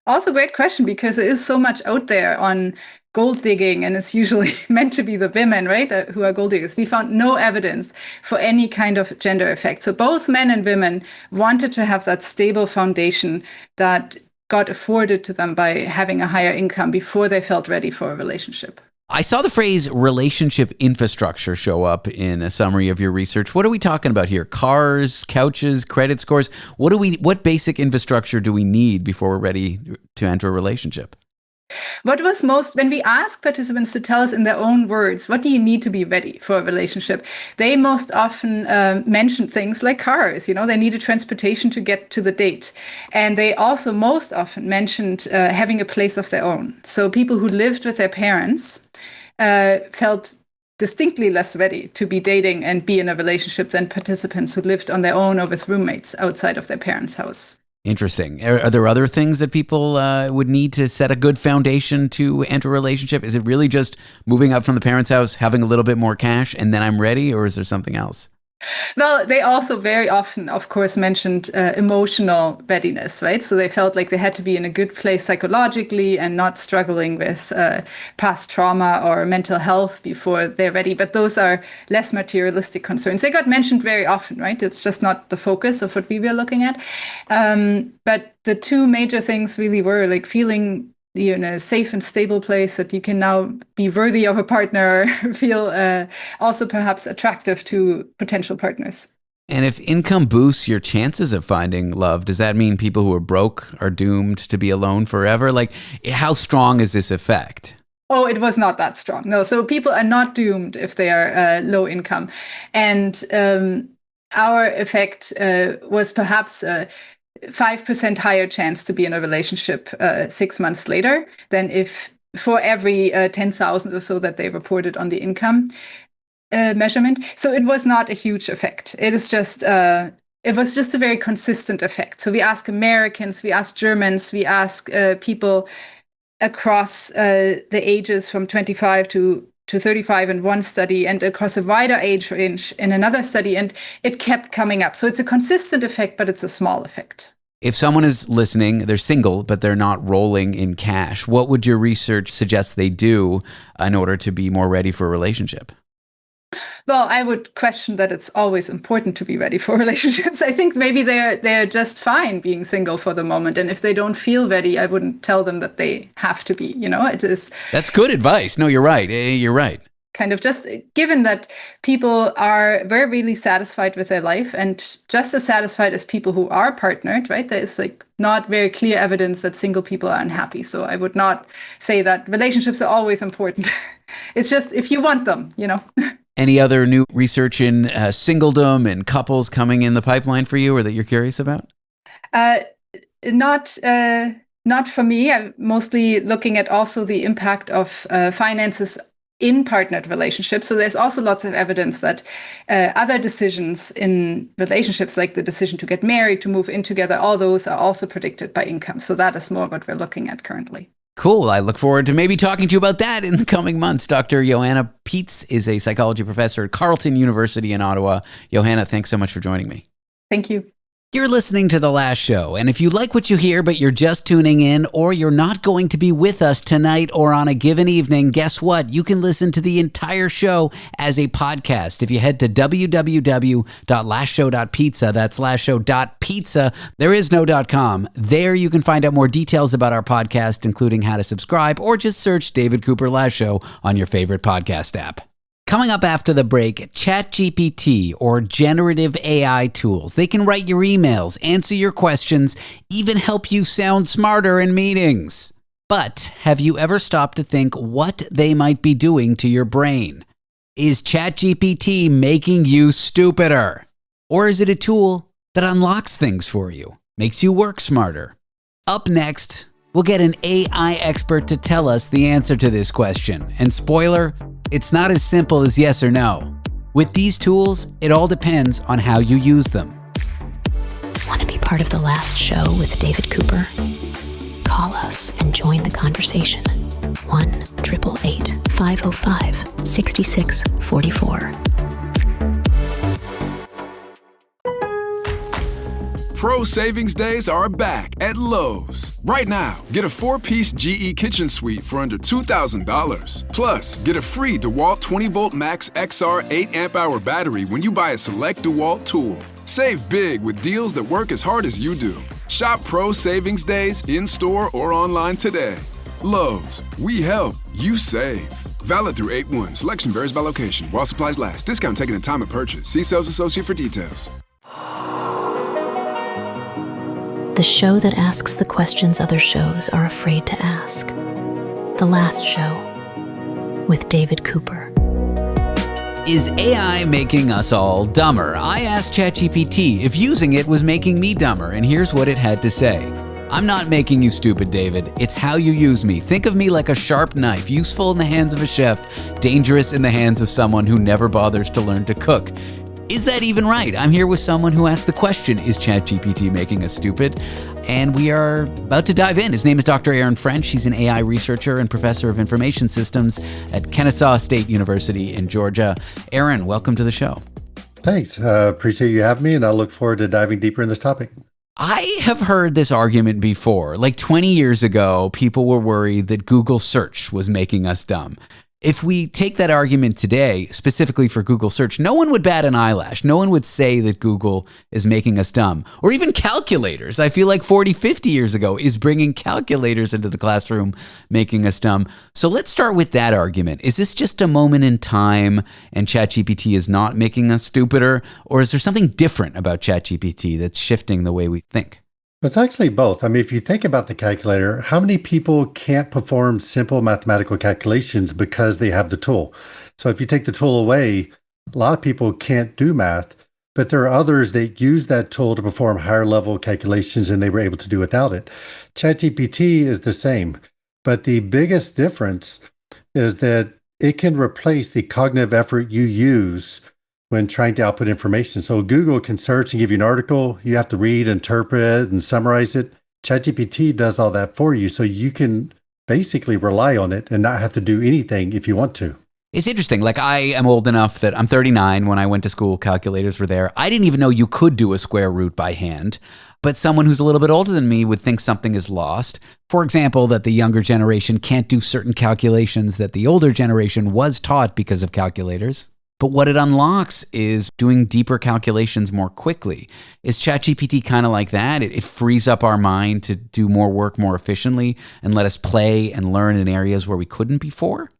Also, great question, because there is so much out there on gold digging, and it's usually meant to be the women, right, who are gold diggers. We found no evidence for any kind of gender effect. So both men and women wanted to have that stable foundation that got afforded to them by having a higher income before they felt ready for a relationship. I saw the phrase relationship infrastructure show up in a summary of your research. What are we talking about here? Cars, couches, credit scores? What basic infrastructure do we need before we're ready to enter a relationship? What was when we ask participants to tell us in their own words, what do you need to be ready for a relationship? They most often mentioned things like cars. They needed transportation to get to the date. And they also most often mentioned having a place of their own. So people who lived with their parents felt distinctly less ready to be dating and be in a relationship than participants who lived on their own or with roommates outside of their parents' house. Interesting. Are there other things that people would need to set a good foundation to enter a relationship? Is it really just moving up from the parents' house, having a little bit more cash, and then I'm ready, or is there something else? Well, they also very often, of course, mentioned emotional readiness, right? So they felt like they had to be in a good place psychologically and not struggling with past trauma or mental health before they're ready. But those are less materialistic concerns. They got mentioned very often, right? It's just not the focus of what we were looking at. But the two major things really were like feeling in a safe and stable place that you can now be worthy of a partner, feel also perhaps attractive to potential partners. And if income boosts your chances of finding love, does that mean people who are broke are doomed to be alone forever? Like, how strong is this effect? Oh, it was not that strong. No, so people are not doomed if they are low income. And our effect was perhaps 5% higher chance to be in a relationship 6 months later than if for every 10,000 or so that they reported on the income measurement. So it was not a huge effect. It is just it was just a very consistent effect. So we ask Americans, we ask Germans, we ask people across the ages from 25 to 35 in one study and across a wider age range in another study, and it kept coming up. So it's a consistent effect, but it's a small effect. If someone is listening, they're single, but they're not rolling in cash, what would your research suggest they do in order to be more ready for a relationship? Well, I would question that it's always important to be ready for relationships. I think maybe they're just fine being single for the moment. And if they don't feel ready, I wouldn't tell them that they have to be, it is. That's good advice. No, you're right. You're right. Kind of just given that people are very really satisfied with their life and just as satisfied as people who are partnered, right? There's not very clear evidence that single people are unhappy. So I would not say that relationships are always important. It's just if you want them, Any other new research in singledom and couples coming in the pipeline for you or that you're curious about? Not for me. I'm mostly looking at also the impact of finances in partnered relationships. So there's also lots of evidence that other decisions in relationships, like the decision to get married, to move in together, all those are also predicted by income. So that is more what we're looking at currently. Cool. I look forward to maybe talking to you about that in the coming months. Dr. Johanna Peetz is a psychology professor at Carleton University in Ottawa. Johanna, thanks so much for joining me. Thank you. You're listening to The Last Show, and if you like what you hear but you're just tuning in or you're not going to be with us tonight or on a given evening, guess what? You can listen to the entire show as a podcast. If you head to www.lastshow.pizza, that's lastshow.pizza, there is no .com. There you can find out more details about our podcast, including how to subscribe, or just search David Cooper Last Show on your favorite podcast app. Coming up after the break, ChatGPT or generative AI tools. They can write your emails, answer your questions, even help you sound smarter in meetings. But have you ever stopped to think what they might be doing to your brain? Is ChatGPT making you stupider? Or is it a tool that unlocks things for you, makes you work smarter? Up next, we'll get an AI expert to tell us the answer to this question. And spoiler, it's not as simple as yes or no. With these tools, it all depends on how you use them. Want to be part of The Last Show with David Cooper? Call us and join the conversation. 1-888-505-6644. Pro Savings Days are back at Lowe's. Right now, get a 4-piece GE kitchen suite for under $2,000. Plus, get a free DeWalt 20-volt Max XR 8-amp-hour battery when you buy a select DeWalt tool. Save big with deals that work as hard as you do. Shop Pro Savings Days in-store or online today. Lowe's, we help, you save. Valid through 8/1. Selection varies by location. While supplies last. Discount taken at time of purchase. See sales associate for details. The show that asks the questions other shows are afraid to ask. The Last Show with David Cooper. Is AI making us all dumber? I asked ChatGPT if using it was making me dumber, and here's what it had to say. I'm not making you stupid, David. It's how you use me. Think of me like a sharp knife, useful in the hands of a chef, dangerous in the hands of someone who never bothers to learn to cook. Is that even right? I'm here with someone who asked the question, is ChatGPT making us stupid? And we are about to dive in. His name is Dr. Aaron French. He's an AI researcher and professor of information systems at Kennesaw State University in Georgia. Aaron, welcome to the show. Thanks. Appreciate you having me, and I look forward to diving deeper in this topic. I have heard this argument before. Like 20 years ago, people were worried that Google search was making us dumb. If we take that argument today, specifically for Google search, no one would bat an eyelash. No one would say that Google is making us dumb. Or even calculators. I feel like 40, 50 years ago is bringing calculators into the classroom, making us dumb. So let's start with that argument. Is this just a moment in time and ChatGPT is not making us stupider? Or is there something different about ChatGPT that's shifting the way we think? It's actually both. I mean, if you think about the calculator, how many people can't perform simple mathematical calculations because they have the tool? So if you take the tool away, a lot of people can't do math, but there are others that use that tool to perform higher level calculations and they were able to do without it. ChatGPT is the same, but the biggest difference is that it can replace the cognitive effort you use when trying to output information. So Google can search and give you an article. You have to read, interpret, and summarize it. ChatGPT does all that for you. So you can basically rely on it and not have to do anything if you want to. It's interesting. Like, I am old enough that I'm 39. When I went to school, calculators were there. I didn't even know you could do a square root by hand. But someone who's a little bit older than me would think something is lost. For example, that the younger generation can't do certain calculations that the older generation was taught because of calculators. But what it unlocks is doing deeper calculations more quickly. Is ChatGPT kind of like that? It frees up our mind to do more work more efficiently and let us play and learn in areas where we couldn't before?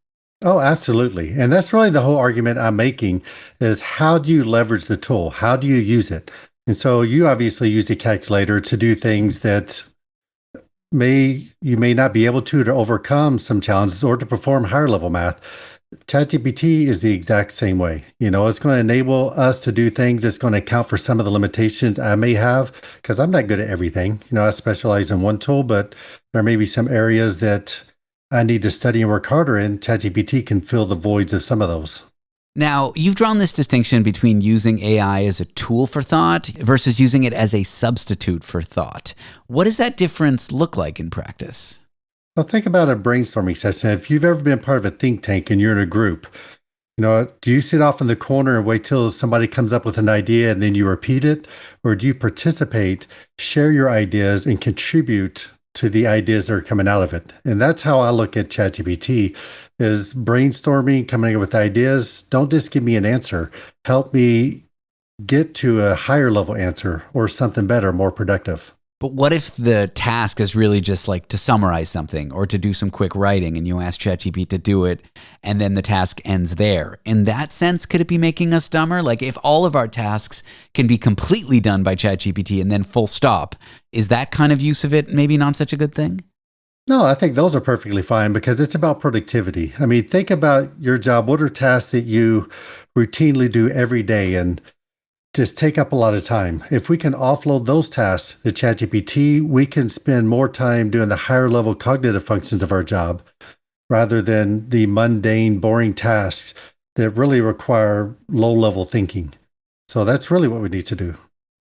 Oh, absolutely. And that's really the whole argument I'm making is how do you leverage the tool? How do you use it? And so you obviously use a calculator to do things that you may not be able to overcome some challenges or to perform higher level math. ChatGPT is the exact same way. It's going to enable us to do things. It's going to account for some of the limitations I may have because I'm not good at everything. I specialize in one tool, but there may be some areas that I need to study and work harder in. ChatGPT can fill the voids of some of those. Now, you've drawn this distinction between using AI as a tool for thought versus using it as a substitute for thought. What does that difference look like in practice? Well, think about a brainstorming session. If you've ever been part of a think tank and you're in a group, do you sit off in the corner and wait till somebody comes up with an idea and then you repeat it? Or do you participate, share your ideas, and contribute to the ideas that are coming out of it? And that's how I look at ChatGPT, is brainstorming, coming up with ideas. Don't just give me an answer. Help me get to a higher level answer or something better, more productive. But what if the task is really just like to summarize something or to do some quick writing and you ask ChatGPT to do it and then the task ends there? In that sense, could it be making us dumber? Like, if all of our tasks can be completely done by ChatGPT and then full stop, is that kind of use of it maybe not such a good thing? No, I think those are perfectly fine because it's about productivity. I mean, think about your job. What are tasks that you routinely do every day and just take up a lot of time? If we can offload those tasks to ChatGPT, we can spend more time doing the higher level cognitive functions of our job rather than the mundane, boring tasks that really require low level thinking. So that's really what we need to do.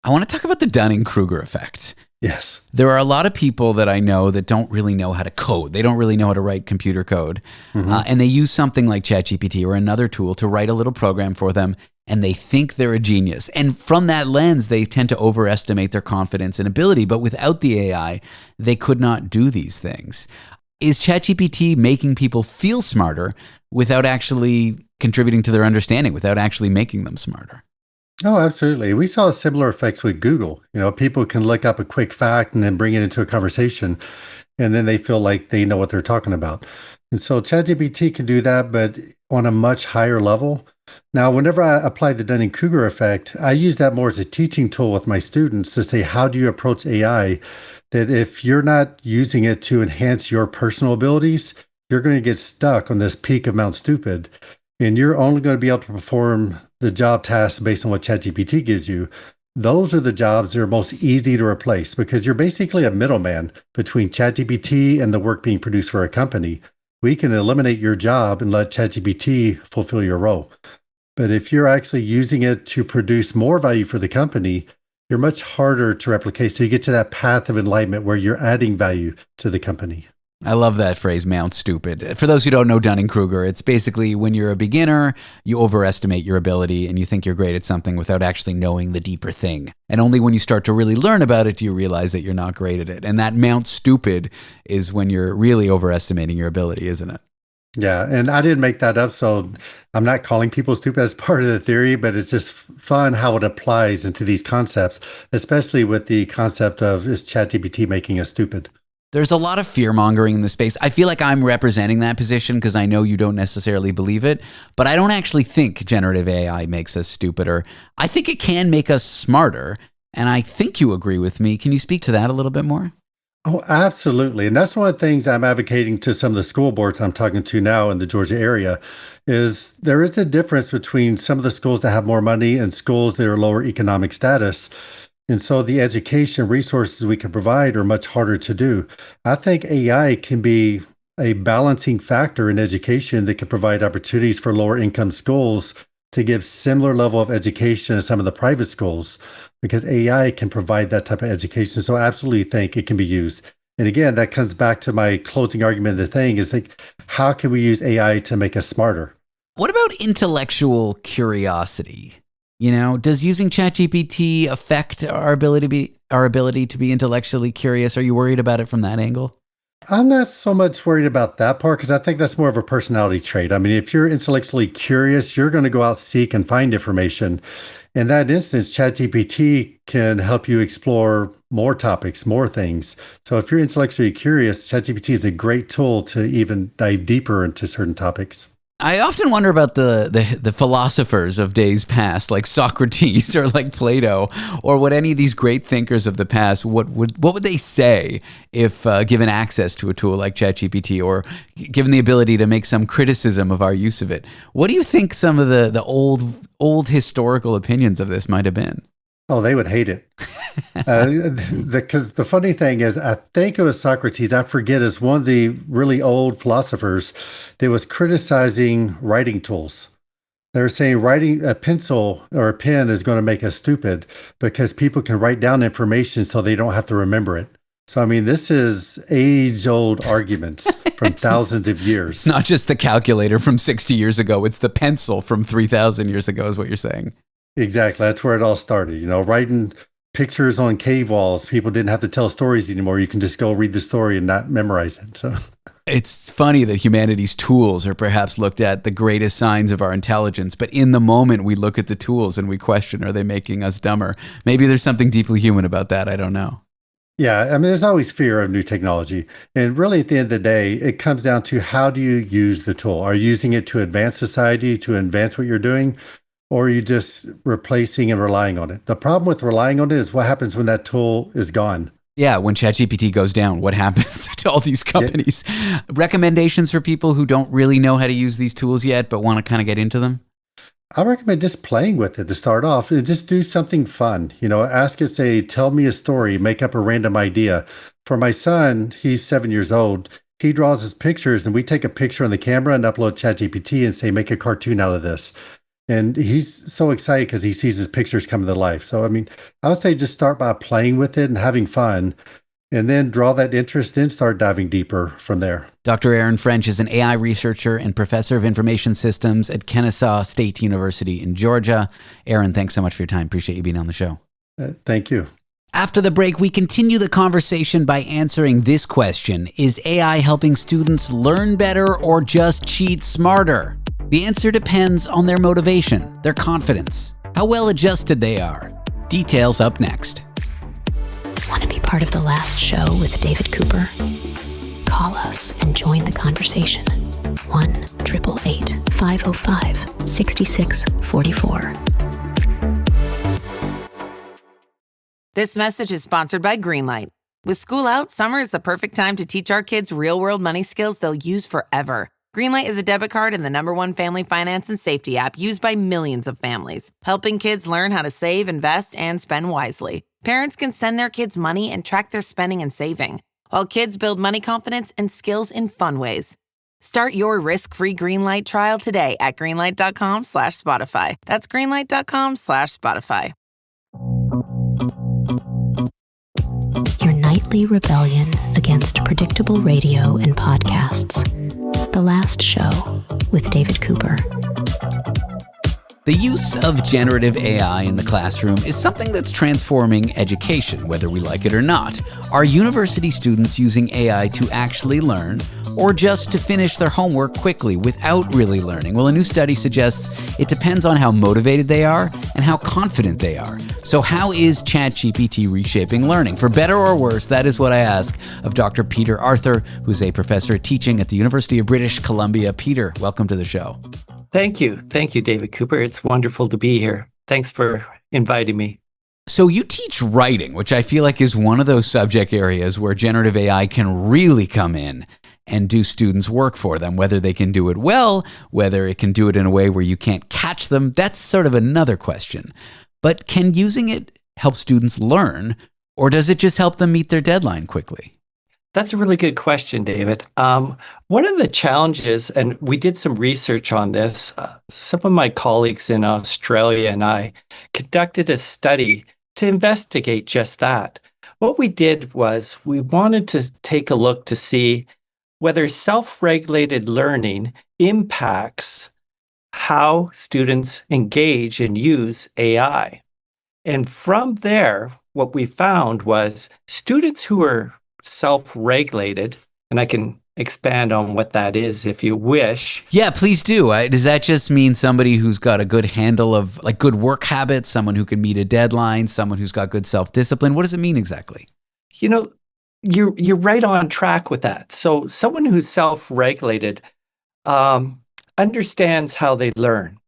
I want to talk about the Dunning-Kruger effect. Yes. There are a lot of people that I know that don't really know how to code. They don't really know how to write computer code. And they use something like ChatGPT or another tool to write a little program for them, and they think they're a genius. And from that lens, they tend to overestimate their confidence and ability. But without the AI, they could not do these things. Is ChatGPT making people feel smarter without actually contributing to their understanding, without actually making them smarter? Oh, absolutely. We saw similar effects with Google. People can look up a quick fact and then bring it into a conversation, and then they feel like they know what they're talking about. And so ChatGPT can do that, but on a much higher level. Now, whenever I apply the Dunning-Kruger effect, I use that more as a teaching tool with my students to say, how do you approach AI? That if you're not using it to enhance your personal abilities, you're going to get stuck on this peak of Mount Stupid, and you're only going to be able to perform the job tasks based on what ChatGPT gives you. Those are the jobs that are most easy to replace because you're basically a middleman between ChatGPT and the work being produced for a company. We can eliminate your job and let ChatGPT fulfill your role. But if you're actually using it to produce more value for the company, you're much harder to replicate. So you get to that path of enlightenment where you're adding value to the company. I love that phrase, Mount Stupid. For those who don't know Dunning-Kruger, it's basically when you're a beginner, you overestimate your ability and you think you're great at something without actually knowing the deeper thing. And only when you start to really learn about it do you realize that you're not great at it. And that Mount Stupid is when you're really overestimating your ability, isn't it? Yeah, and I didn't make that up, so I'm not calling people stupid as part of the theory, but it's just fun how it applies into these concepts, especially with the concept of, is ChatGPT making us stupid? There's a lot of fear-mongering in the space. I feel like I'm representing that position because I know you don't necessarily believe it, but I don't actually think generative AI makes us stupider. I think it can make us smarter. And I think you agree with me. Can you speak to that a little bit more? Oh, absolutely. And that's one of the things I'm advocating to some of the school boards I'm talking to now in the Georgia area is there is a difference between some of the schools that have more money and schools that are lower economic status. And so the education resources we can provide are much harder to do. I think AI can be a balancing factor in education that can provide opportunities for lower income schools to give similar level of education as some of the private schools, because AI can provide that type of education. So I absolutely think it can be used. And again, that comes back to my closing argument of the thing is like, how can we use AI to make us smarter? What about intellectual curiosity? You know, does using ChatGPT affect our ability to be intellectually curious? Are you worried about it from that angle? I'm not so much worried about that part because I think that's more of a personality trait. I mean, if you're intellectually curious, you're going to go out, seek, and find information. In that instance, ChatGPT can help you explore more topics, more things. So if you're intellectually curious, ChatGPT is a great tool to even dive deeper into certain topics. I often wonder about the philosophers of days past, like Socrates or like Plato, or what any of these great thinkers of the past, what would they say if given access to a tool like ChatGPT or given the ability to make some criticism of our use of it? What do you think some of the old historical opinions of this might have been? Oh, they would hate it. Because the funny thing is, I think it was Socrates, I forget, is one of the really old philosophers that was criticizing writing tools. They were saying writing a pencil or a pen is going to make us stupid because people can write down information so they don't have to remember it. So, I mean, this is age-old arguments from thousands of years. It's not just the calculator from 60 years ago. It's the pencil from 3,000 years ago is what you're saying. Exactly. That's where it all started. You know, writing pictures on cave walls. People didn't have to tell stories anymore. You can just go read the story and not memorize it. So it's funny that humanity's tools are perhaps looked at the greatest signs of our intelligence, but in the moment we look at the tools and we question, are they making us dumber? Maybe there's something deeply human about that. I don't know. Yeah, I mean, there's always fear of new technology. And really, at the end of the day, it comes down to how do you use the tool? Are you using it to advance society, to advance what you're doing? Or are you just replacing and relying on it? The problem with relying on it is what happens when that tool is gone. Yeah, when ChatGPT goes down, what happens to all these companies? Yeah. Recommendations for people who don't really know how to use these tools yet, but want to kind of get into them? I recommend just playing with it to start off and just do something fun. You know, ask it, say, tell me a story, make up a random idea. For my son, he's 7 years old. He draws his pictures and we take a picture on the camera and upload ChatGPT and say, make a cartoon out of this. And he's so excited because he sees his pictures come to life. So, I mean, I would say just start by playing with it and having fun, and then draw that interest, then start diving deeper from there. Dr. Aaron French is an AI researcher and professor of information systems at Kennesaw State University in Georgia. Aaron, thanks so much for your time. Appreciate you being on the show. Thank you. After the break, we continue the conversation by answering this question. Is AI helping students learn better or just cheat smarter? The answer depends on their motivation, their confidence, how well adjusted they are. Details up next. Want to be part of the last show with David Cooper? Call us and join the conversation. 1-888-505-6644. This message is sponsored by Greenlight. With school out, summer is the perfect time to teach our kids real-world money skills they'll use forever. Greenlight is a debit card and the #1 family finance and safety app used by millions of families, helping kids learn how to save, invest, and spend wisely. Parents can send their kids money and track their spending and saving, while kids build money confidence and skills in fun ways. Start your risk-free Greenlight trial today at greenlight.com/Spotify. That's greenlight.com/Spotify. Your nightly rebellion against predictable radio and podcasts. The Last Show with David Cooper. The use of generative AI in the classroom is something that's transforming education, whether we like it or not. Are university students using AI to actually learn, or just to finish their homework quickly without really learning? Well, a new study suggests it depends on how motivated they are and how confident they are. So how is ChatGPT reshaping learning? For better or worse, that is what I ask of Dr. Peter Arthur, who's a professor teaching at the University of British Columbia. Peter, welcome to the show. Thank you. Thank you, David Cooper. It's wonderful to be here. Thanks for inviting me. So you teach writing, which I feel like is one of those subject areas where generative AI can really come in and do students' work for them. Whether they can do it well, whether it can do it in a way where you can't catch them, that's sort of another question. But can using it help students learn, or does it just help them meet their deadline quickly? That's a really good question, David. One of the challenges, and we did some research on this, some of my colleagues in Australia and I conducted a study to investigate just that. What we did was we wanted to take a look to see whether self-regulated learning impacts how students engage and use AI. And from there, what we found was students who are self-regulated, and I can expand on what that is if you wish. Yeah, please do. Does that just mean somebody who's got a good handle of like good work habits, someone who can meet a deadline, someone who's got good self-discipline? What does it mean exactly? You know, you're right on track with that. So someone who's self-regulated understands how they learn.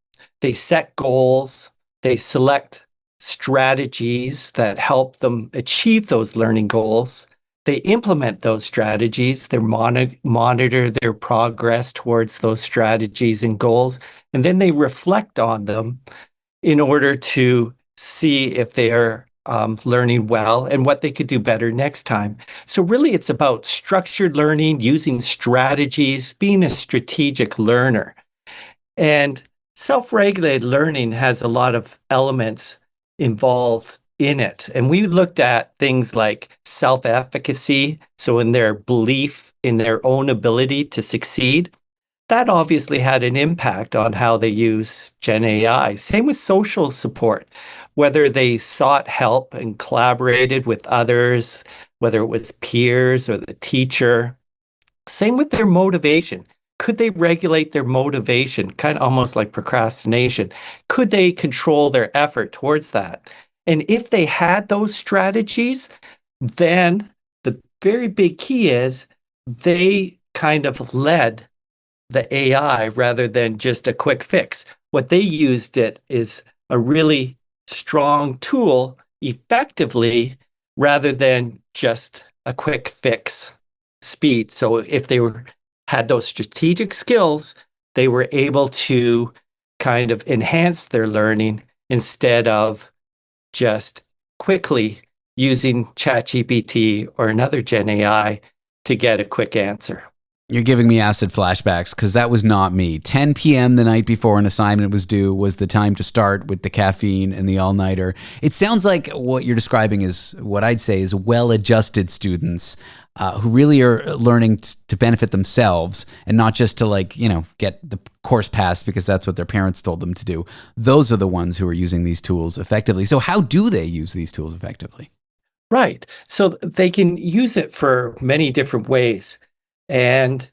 They set goals, they select strategies that help them achieve those learning goals. They implement those strategies, they monitor their progress towards those strategies and goals, and then they reflect on them in order to see if they are learning well and what they could do better next time. So really it's about structured learning, using strategies, being a strategic learner. And self-regulated learning has a lot of elements involved in it. And we looked at things like self-efficacy, so in their belief in their own ability to succeed. That obviously had an impact on how they use Gen AI. Same with social support, whether they sought help and collaborated with others, whether it was peers or the teacher. Same with their motivation. Could they regulate their motivation, kind of almost like procrastination? Could they control their effort towards that? And if they had those strategies, then the very big key is they kind of led the AI rather than just a quick fix. What they used it is a really strong tool effectively rather than just a quick fix speed. So if they had those strategic skills, they were able to kind of enhance their learning instead of just quickly using ChatGPT or another Gen AI to get a quick answer. You're giving me acid flashbacks because that was not me. 10 p.m. the night before an assignment was due was the time to start with the caffeine and the all-nighter. It sounds like what you're describing is what I'd say is well-adjusted students who really are learning to benefit themselves and not just to get the course passed because that's what their parents told them to do. Those are the ones who are using these tools effectively. So how do they use these tools effectively? Right. So they can use it for many different ways. And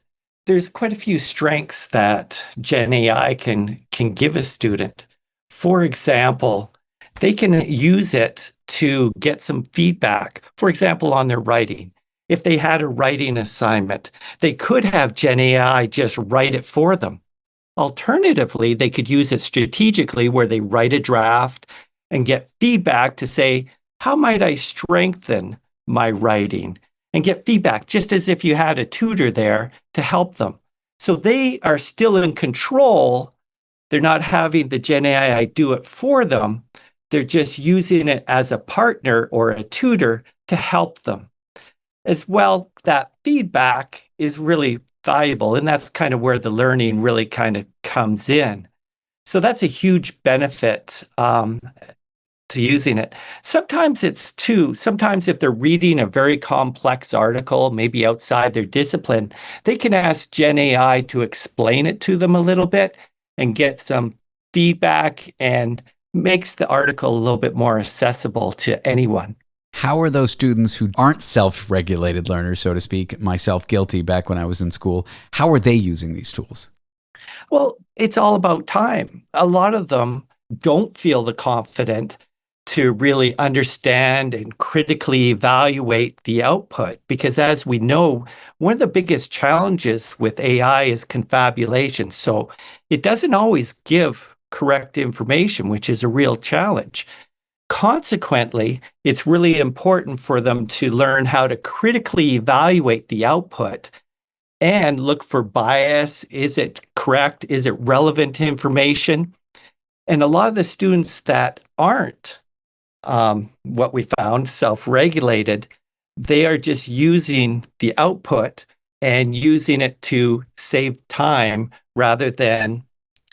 there's quite a few strengths that Gen AI can give a student. For example, they can use it to get some feedback, for example, on their writing. If they had a writing assignment, they could have Gen AI just write it for them. Alternatively, they could use it strategically where they write a draft and get feedback to say, how might I strengthen my writing? And get feedback, just as if you had a tutor there to help them. So they are still in control. They're not having the Gen AI do it for them. They're just using it as a partner or a tutor to help them. As well, that feedback is really valuable, and that's kind of where the learning really kind of comes in. So that's a huge benefit to using it. Sometimes if they're reading a very complex article, maybe outside their discipline, they can ask Gen AI to explain it to them a little bit and get some feedback and makes the article a little bit more accessible to anyone. How are those students who aren't self-regulated learners, so to speak, myself guilty back when I was in school, how are they using these tools? Well, it's all about time. A lot of them don't feel the confident to really understand and critically evaluate the output. Because as we know, one of the biggest challenges with AI is confabulation. So it doesn't always give correct information, which is a real challenge. Consequently, it's really important for them to learn how to critically evaluate the output and look for bias. Is it correct? Is it relevant information? And a lot of the students that aren't, what we found, self-regulated, they are just using the output and using it to save time rather than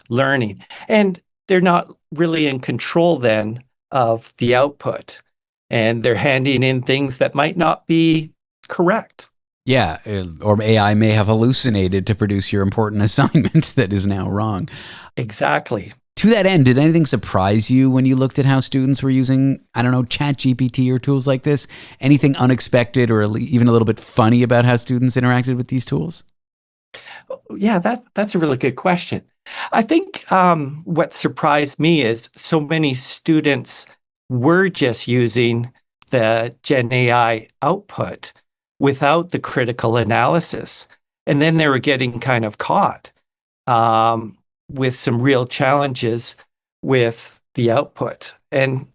learning. And they're not really in control then of the output. And they're handing in things that might not be correct. Yeah, or AI may have hallucinated to produce your important assignment that is now wrong. Exactly. To that end, did anything surprise you when you looked at how students were using, ChatGPT or tools like this? Anything unexpected or even a little bit funny about how students interacted with these tools? Yeah, that's a really good question. I think what surprised me is so many students were just using the Gen AI output without the critical analysis. And then they were getting kind of caught with some real challenges with the output. And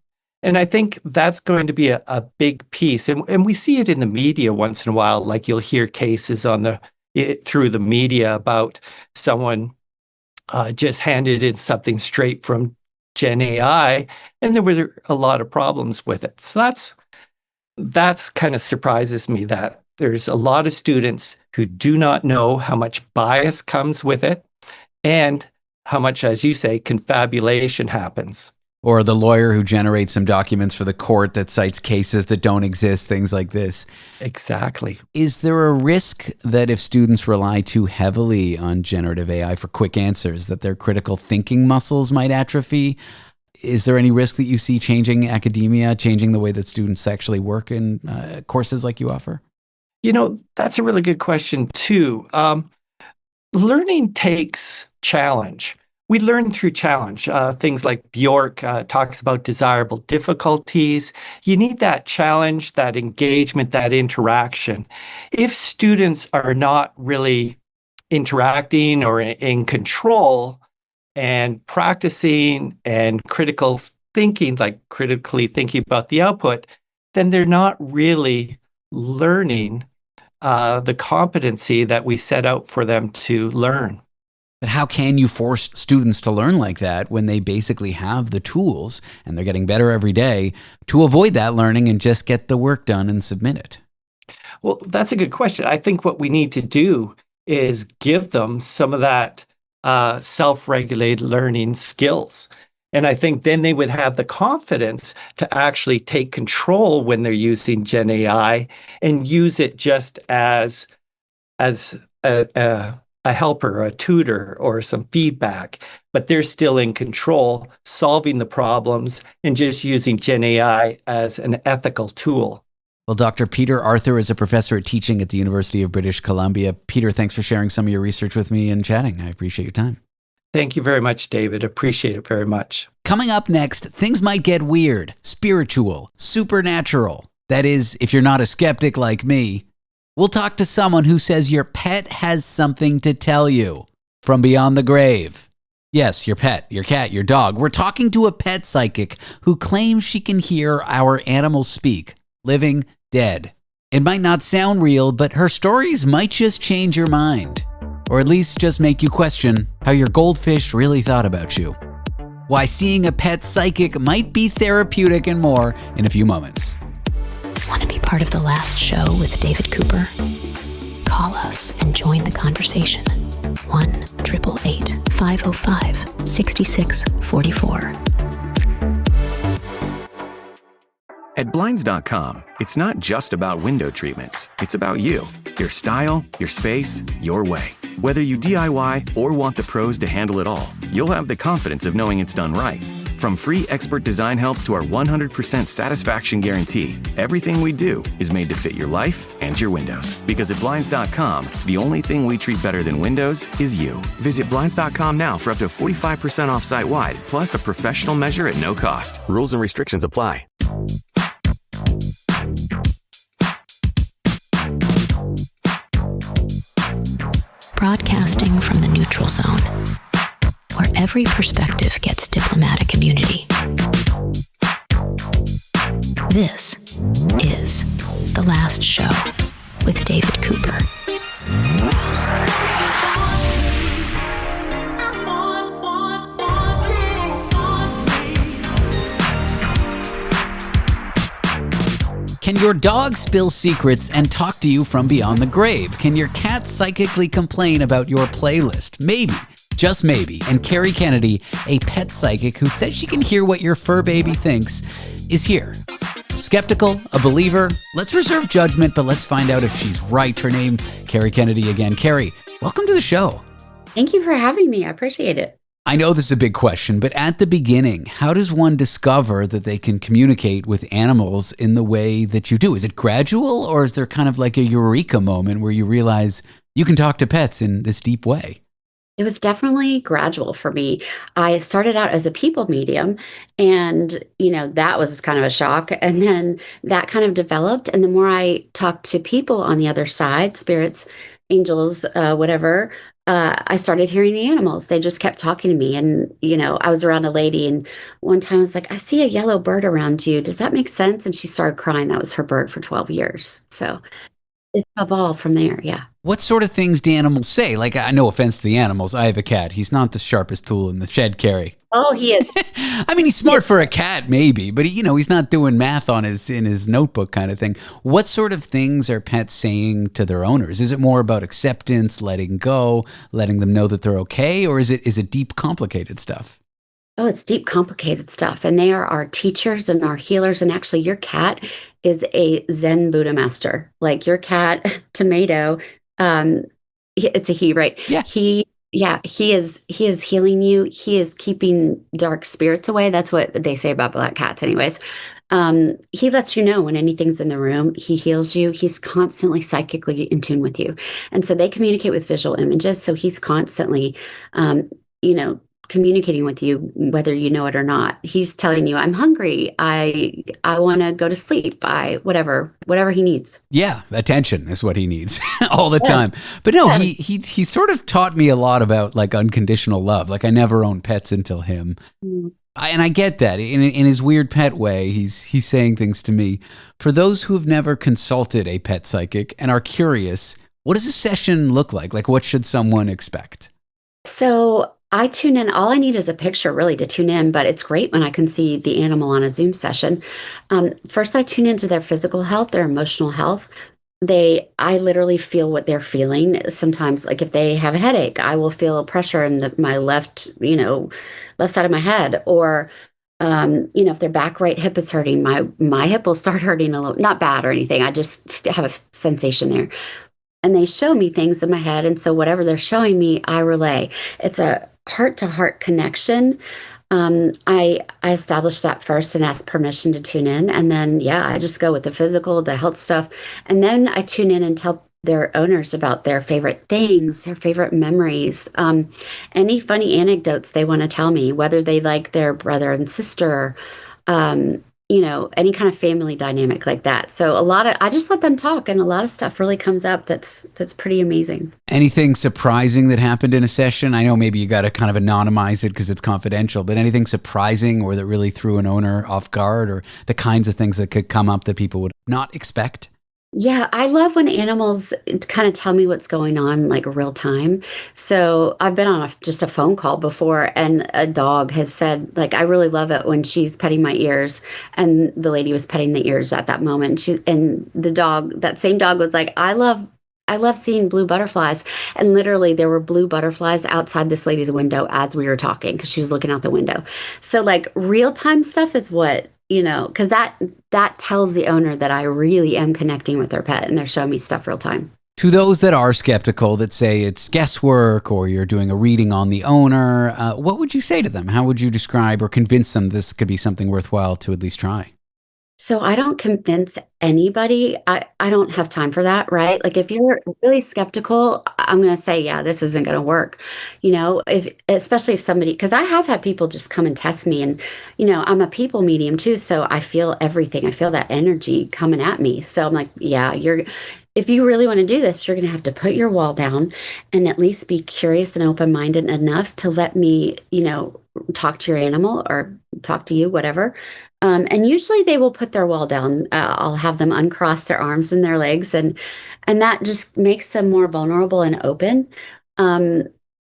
I think that's going to be a big piece. And we see it in the media once in a while, like you'll hear cases through the media about someone just handed in something straight from Gen AI, and there were a lot of problems with it. So that's kind of surprises me that there's a lot of students who do not know how much bias comes with it and how much, as you say, confabulation happens. Or the lawyer who generates some documents for the court that cites cases that don't exist, things like this. Exactly. Is there a risk that if students rely too heavily on generative AI for quick answers, that their critical thinking muscles might atrophy? Is there any risk that you see changing academia, changing the way that students actually work in courses like you offer? That's a really good question, too. Learning takes challenge. We learn through challenge. Things like Bjork talks about desirable difficulties. You need that challenge, that engagement, that interaction. If students are not really interacting or in control and practicing and critical thinking, like critically thinking about the output, then they're not really learning the competency that we set out for them to learn. But how can you force students to learn like that when they basically have the tools, and they're getting better every day, to avoid that learning and just get the work done and submit it? Well, that's a good question. I think what we need to do is give them some of that self-regulated learning skills. And I think then they would have the confidence to actually take control when they're using Gen AI and use it just as a helper, a tutor, or some feedback, but they're still in control, solving the problems and just using Gen AI as an ethical tool. Well, Dr. Peter Arthur is a professor at teaching at the University of British Columbia. Peter, thanks for sharing some of your research with me and chatting. I appreciate your time. Thank you very much, David. Appreciate it very much. Coming up next, things might get weird, spiritual, supernatural. That is, if you're not a skeptic like me. We'll talk to someone who says your pet has something to tell you from beyond the grave. Yes, your pet, your cat, your dog. We're talking to a pet psychic who claims she can hear our animals speak, living, dead. It might not sound real, but her stories might just change your mind. Or at least just make you question how your goldfish really thought about you. Why seeing a pet psychic might be therapeutic and more in a few moments. Want to be part of the last show with David Cooper? Call us and join the conversation. 1-888-505-6644. At Blinds.com, it's not just about window treatments. It's about you, your style, your space, your way. Whether you DIY or want the pros to handle it all, you'll have the confidence of knowing it's done right. From free expert design help to our 100% satisfaction guarantee, everything we do is made to fit your life and your windows. Because at Blinds.com, the only thing we treat better than windows is you. Visit Blinds.com now for up to 45% off site-wide, plus a professional measure at no cost. Rules and restrictions apply. Broadcasting from the neutral zone, where every perspective gets diplomatic immunity. This is The Last Show with David Cooper. Can your dog spill secrets and talk to you from beyond the grave? Can your cat psychically complain about your playlist? Maybe, just maybe. And Carrie Kenady, a pet psychic who says she can hear what your fur baby thinks, is here. Skeptical, a believer? Let's reserve judgment, but let's find out if she's right. Her name, Carrie Kenady again. Carrie, welcome to the show. Thank you for having me. I appreciate it. I know this is a big question, but at the beginning, how does one discover that they can communicate with animals in the way that you do? Is it gradual, or is there kind of like a eureka moment where you realize you can talk to pets in this deep way? It was definitely gradual for me. I started out as a people medium, and, that was kind of a shock. And then that kind of developed. And the more I talked to people on the other side, spirits, angels, whatever, I started hearing the animals. They just kept talking to me. And, I was around a lady, and one time I was like, I see a yellow bird around you. Does that make sense? And she started crying. That was her bird for 12 years. So it's evolved from there. Yeah. What sort of things do animals say? Like, no offense to the animals. I have a cat. He's not the sharpest tool in the shed, Carrie. Oh, he is. I mean, he's smart for a cat, maybe, but he's not doing math in his notebook kind of thing. What sort of things are pets saying to their owners? Is it more about acceptance, letting go, letting them know that they're okay, or is it deep, complicated stuff? Oh, it's deep, complicated stuff. And they are our teachers and our healers. And actually, your cat is a Zen Buddha master. Like your cat, Tomato, it's a he, right? Yeah. He is healing you. He is keeping dark spirits away. That's what they say about black cats anyways. He lets you know when anything's in the room. He heals you. He's constantly psychically in tune with you. And so they communicate with visual images. So he's constantly, communicating with you, whether you know it or not. He's telling you, I'm hungry. I want to go to sleep. Whatever he needs. Yeah. Attention is what he needs all the time. But no, he sort of taught me a lot about like unconditional love. Like I never owned pets until him. And I get that in his weird pet way, he's saying things to me. For those who have never consulted a pet psychic and are curious, what does a session look like? Like what should someone expect? So I tune in. All I need is a picture really to tune in, but it's great when I can see the animal on a Zoom session. First, I tune into their physical health, their emotional health. I literally feel what they're feeling. Sometimes, like if they have a headache, I will feel pressure in my left side of my head, or if their back right hip is hurting, my hip will start hurting a little. Not bad or anything. I just have a sensation there. And they show me things in my head. And so whatever they're showing me, I relay. It's a heart-to-heart connection. I establish that first and ask permission to tune in. And then, I just go with the physical, the health stuff. And then I tune in and tell their owners about their favorite things, their favorite memories, any funny anecdotes they want to tell me, whether they like their brother and sister, any kind of family dynamic like that. So I just let them talk, and a lot of stuff really comes up that's pretty amazing. Anything surprising that happened in a session? I know maybe you got to kind of anonymize it because it's confidential, but anything surprising or that really threw an owner off guard, or the kinds of things that could come up that people would not expect? Yeah, I love when animals kind of tell me what's going on, like real time. So I've been on just a phone call before, and a dog has said, like, I really love it when she's petting my ears, and the lady was petting the ears at that moment. And that same dog was like, I love seeing blue butterflies. And literally there were blue butterflies outside this lady's window as we were talking, because she was looking out the window. So like real time stuff is what, because that tells the owner that I really am connecting with their pet, and they're showing me stuff real time. To those that are skeptical, that say it's guesswork or you're doing a reading on the owner, what would you say to them? How would you describe or convince them this could be something worthwhile to at least try? So I don't convince anybody. I don't have time for that, right? Like if you're really skeptical, I'm going to say, yeah, this isn't going to work. Especially if somebody, because I have had people just come and test me, and, I'm a people medium too. So I feel everything. I feel that energy coming at me. So I'm like, yeah, if you really want to do this, you're going to have to put your wall down and at least be curious and open-minded enough to let me, talk to your animal or talk to you, whatever. And usually they will put their wall down. I'll have them uncross their arms and their legs, and that just makes them more vulnerable and open.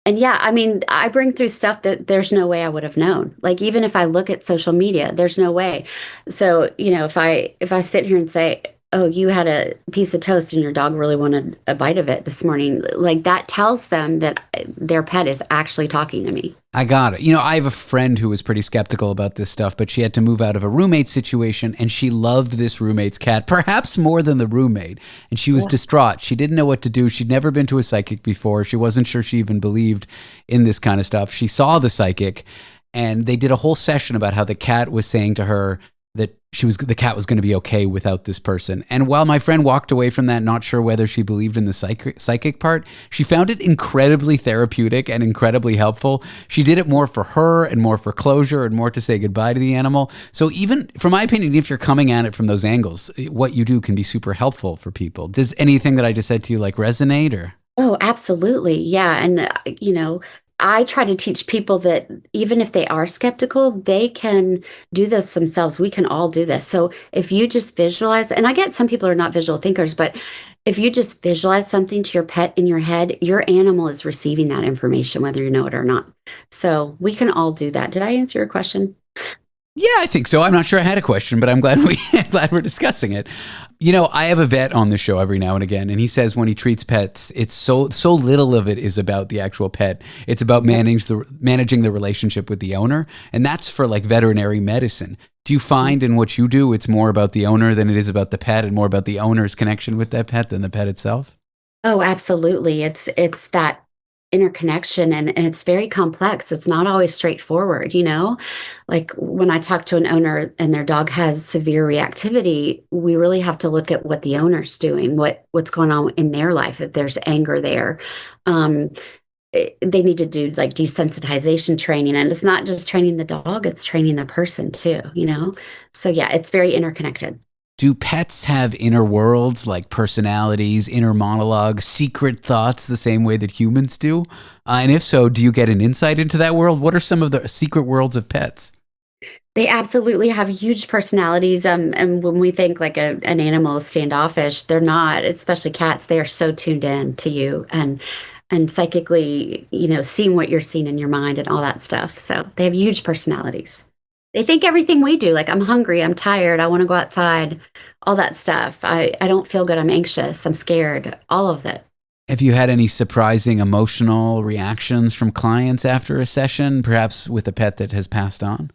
And yeah, I mean, I bring through stuff that there's no way I would have known. Like, even if I look at social media, there's no way. So, if I sit here and say, oh, you had a piece of toast and your dog really wanted a bite of it this morning, like, that tells them that their pet is actually talking to me. I got it. I have a friend who was pretty skeptical about this stuff, but she had to move out of a roommate situation, and she loved this roommate's cat, perhaps more than the roommate. And she was distraught. She didn't know what to do. She'd never been to a psychic before. She wasn't sure she even believed in this kind of stuff. She saw the psychic, and they did a whole session about how the cat was saying to her that the cat was going to be okay without this person. And while my friend walked away from that not sure whether she believed in the psychic part, she found it incredibly therapeutic and incredibly helpful. She did it more for her and more for closure and more to say goodbye to the animal. So even, from my opinion, if you're coming at it from those angles, what you do can be super helpful for people. Does anything that I just said to you resonate or? Oh, absolutely. Yeah. And, I try to teach people that even if they are skeptical, they can do this themselves. We can all do this. So if you just visualize, and I get some people are not visual thinkers, but if you just visualize something to your pet in your head, your animal is receiving that information, whether you know it or not. So we can all do that. Did I answer your question? Yeah, I think so. I'm not sure I had a question, but I'm glad we're discussing it. I have a vet on the show every now and again, and he says when he treats pets, it's so little of it is about the actual pet. It's about managing the relationship with the owner, and that's for veterinary medicine. Do you find in what you do, it's more about the owner than it is about the pet, and more about the owner's connection with that pet than the pet itself? Oh, absolutely. It's that interconnection, and it's very complex. It's not always straightforward, like when I talk to an owner and their dog has severe reactivity, we really have to look at what the owner's doing, what's going on in their life. If there's anger there, they need to do desensitization training, and it's not just training the dog, it's training the person too, so yeah, it's very interconnected. Do pets have inner worlds, like personalities, inner monologues, secret thoughts, the same way that humans do? And if so, do you get an insight into that world? What are some of the secret worlds of pets? They absolutely have huge personalities. And when we think an animal is standoffish, they're not, especially cats. They are so tuned in to you and psychically, seeing what you're seeing in your mind and all that stuff. So they have huge personalities. They think everything we do, I'm hungry, I'm tired, I want to go outside, all that stuff. I don't feel good, I'm anxious, I'm scared, all of that. Have you had any surprising emotional reactions from clients after a session, perhaps with a pet that has passed on?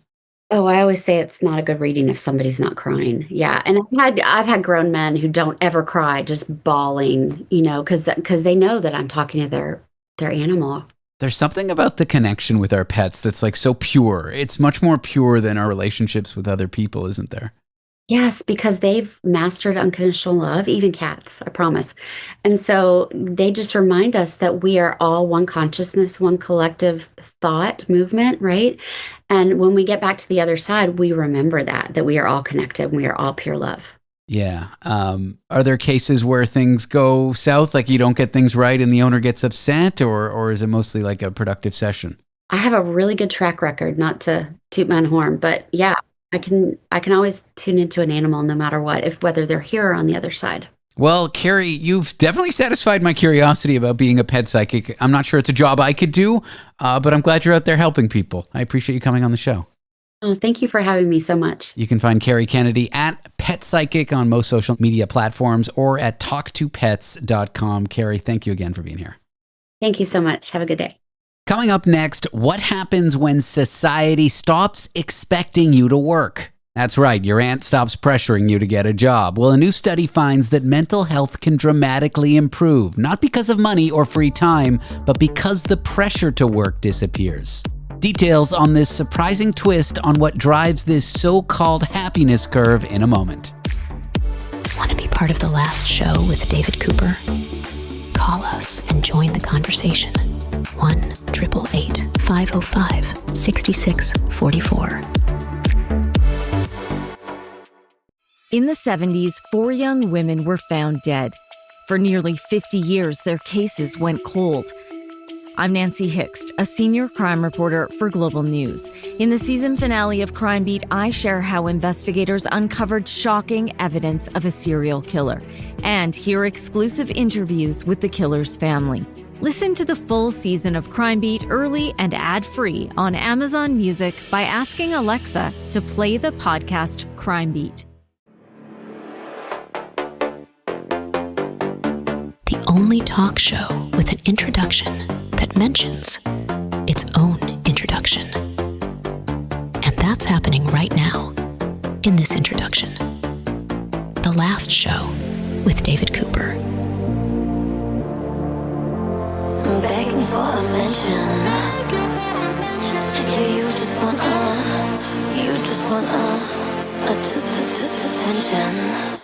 Oh, I always say it's not a good reading if somebody's not crying. Yeah, and I've had grown men who don't ever cry, just bawling, because they know that I'm talking to their animal. There's something about the connection with our pets that's so pure. It's much more pure than our relationships with other people, isn't there? Yes, because they've mastered unconditional love, even cats, I promise. And so they just remind us that we are all one consciousness, one collective thought movement, right? And when we get back to the other side, we remember that we are all connected and we are all pure love. Yeah. Are there cases where things go south, like you don't get things right and the owner gets upset, or is it mostly a productive session? I have a really good track record, not to toot my own horn, but yeah, I can always tune into an animal no matter what, whether they're here or on the other side. Well, Carrie, you've definitely satisfied my curiosity about being a pet psychic. I'm not sure it's a job I could do, but I'm glad you're out there helping people. I appreciate you coming on the show. Oh, thank you for having me so much. You can find Carrie Kenady at Pet Psychic on most social media platforms or at talktopets.com. Carrie, thank you again for being here. Thank you so much. Have a good day. Coming up next, what happens when society stops expecting you to work? That's right, your aunt stops pressuring you to get a job. Well, a new study finds that mental health can dramatically improve, not because of money or free time, but because the pressure to work disappears. Details on this surprising twist on what drives this so-called happiness curve in a moment. Want to be part of the last show with David Cooper? Call us and join the conversation. 1-888-505-6644. In the 70s, 4 young women were found dead. For nearly 50 years, their cases went cold. I'm Nancy Hixt, a senior crime reporter for Global News. In the season finale of Crime Beat, I share how investigators uncovered shocking evidence of a serial killer and hear exclusive interviews with the killer's family. Listen to the full season of Crime Beat early and ad-free on Amazon Music by asking Alexa to play the podcast Crime Beat. The only talk show with an introduction that mentions its own introduction. And that's happening right now in this introduction. The Last Show with David Cooper. I'm begging for a mention. Yeah, you just want attention.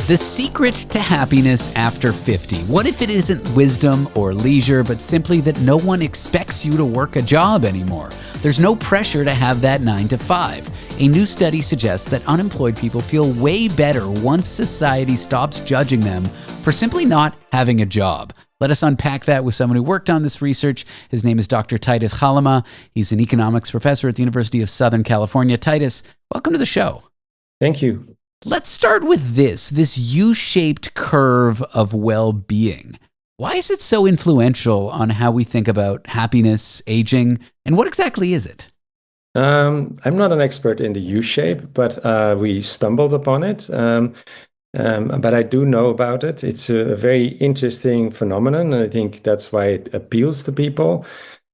The secret to happiness after 50. What if it isn't wisdom or leisure, but simply that no one expects you to work a job anymore? There's no pressure to have that 9 to 5. A new study suggests that unemployed people feel way better once society stops judging them for simply not having a job. Let us unpack that with someone who worked on this research. His name is Dr. Titus Galama. He's an economics professor at the University of Southern California. Titus, welcome to the show. Thank you. Let's start with this U-shaped curve of well-being. Why is it so influential on how we think about happiness, aging, and what exactly is it? I'm not an expert in the U-shape, but we stumbled upon it. But I do know about it. It's a very interesting phenomenon, and I think that's why it appeals to people.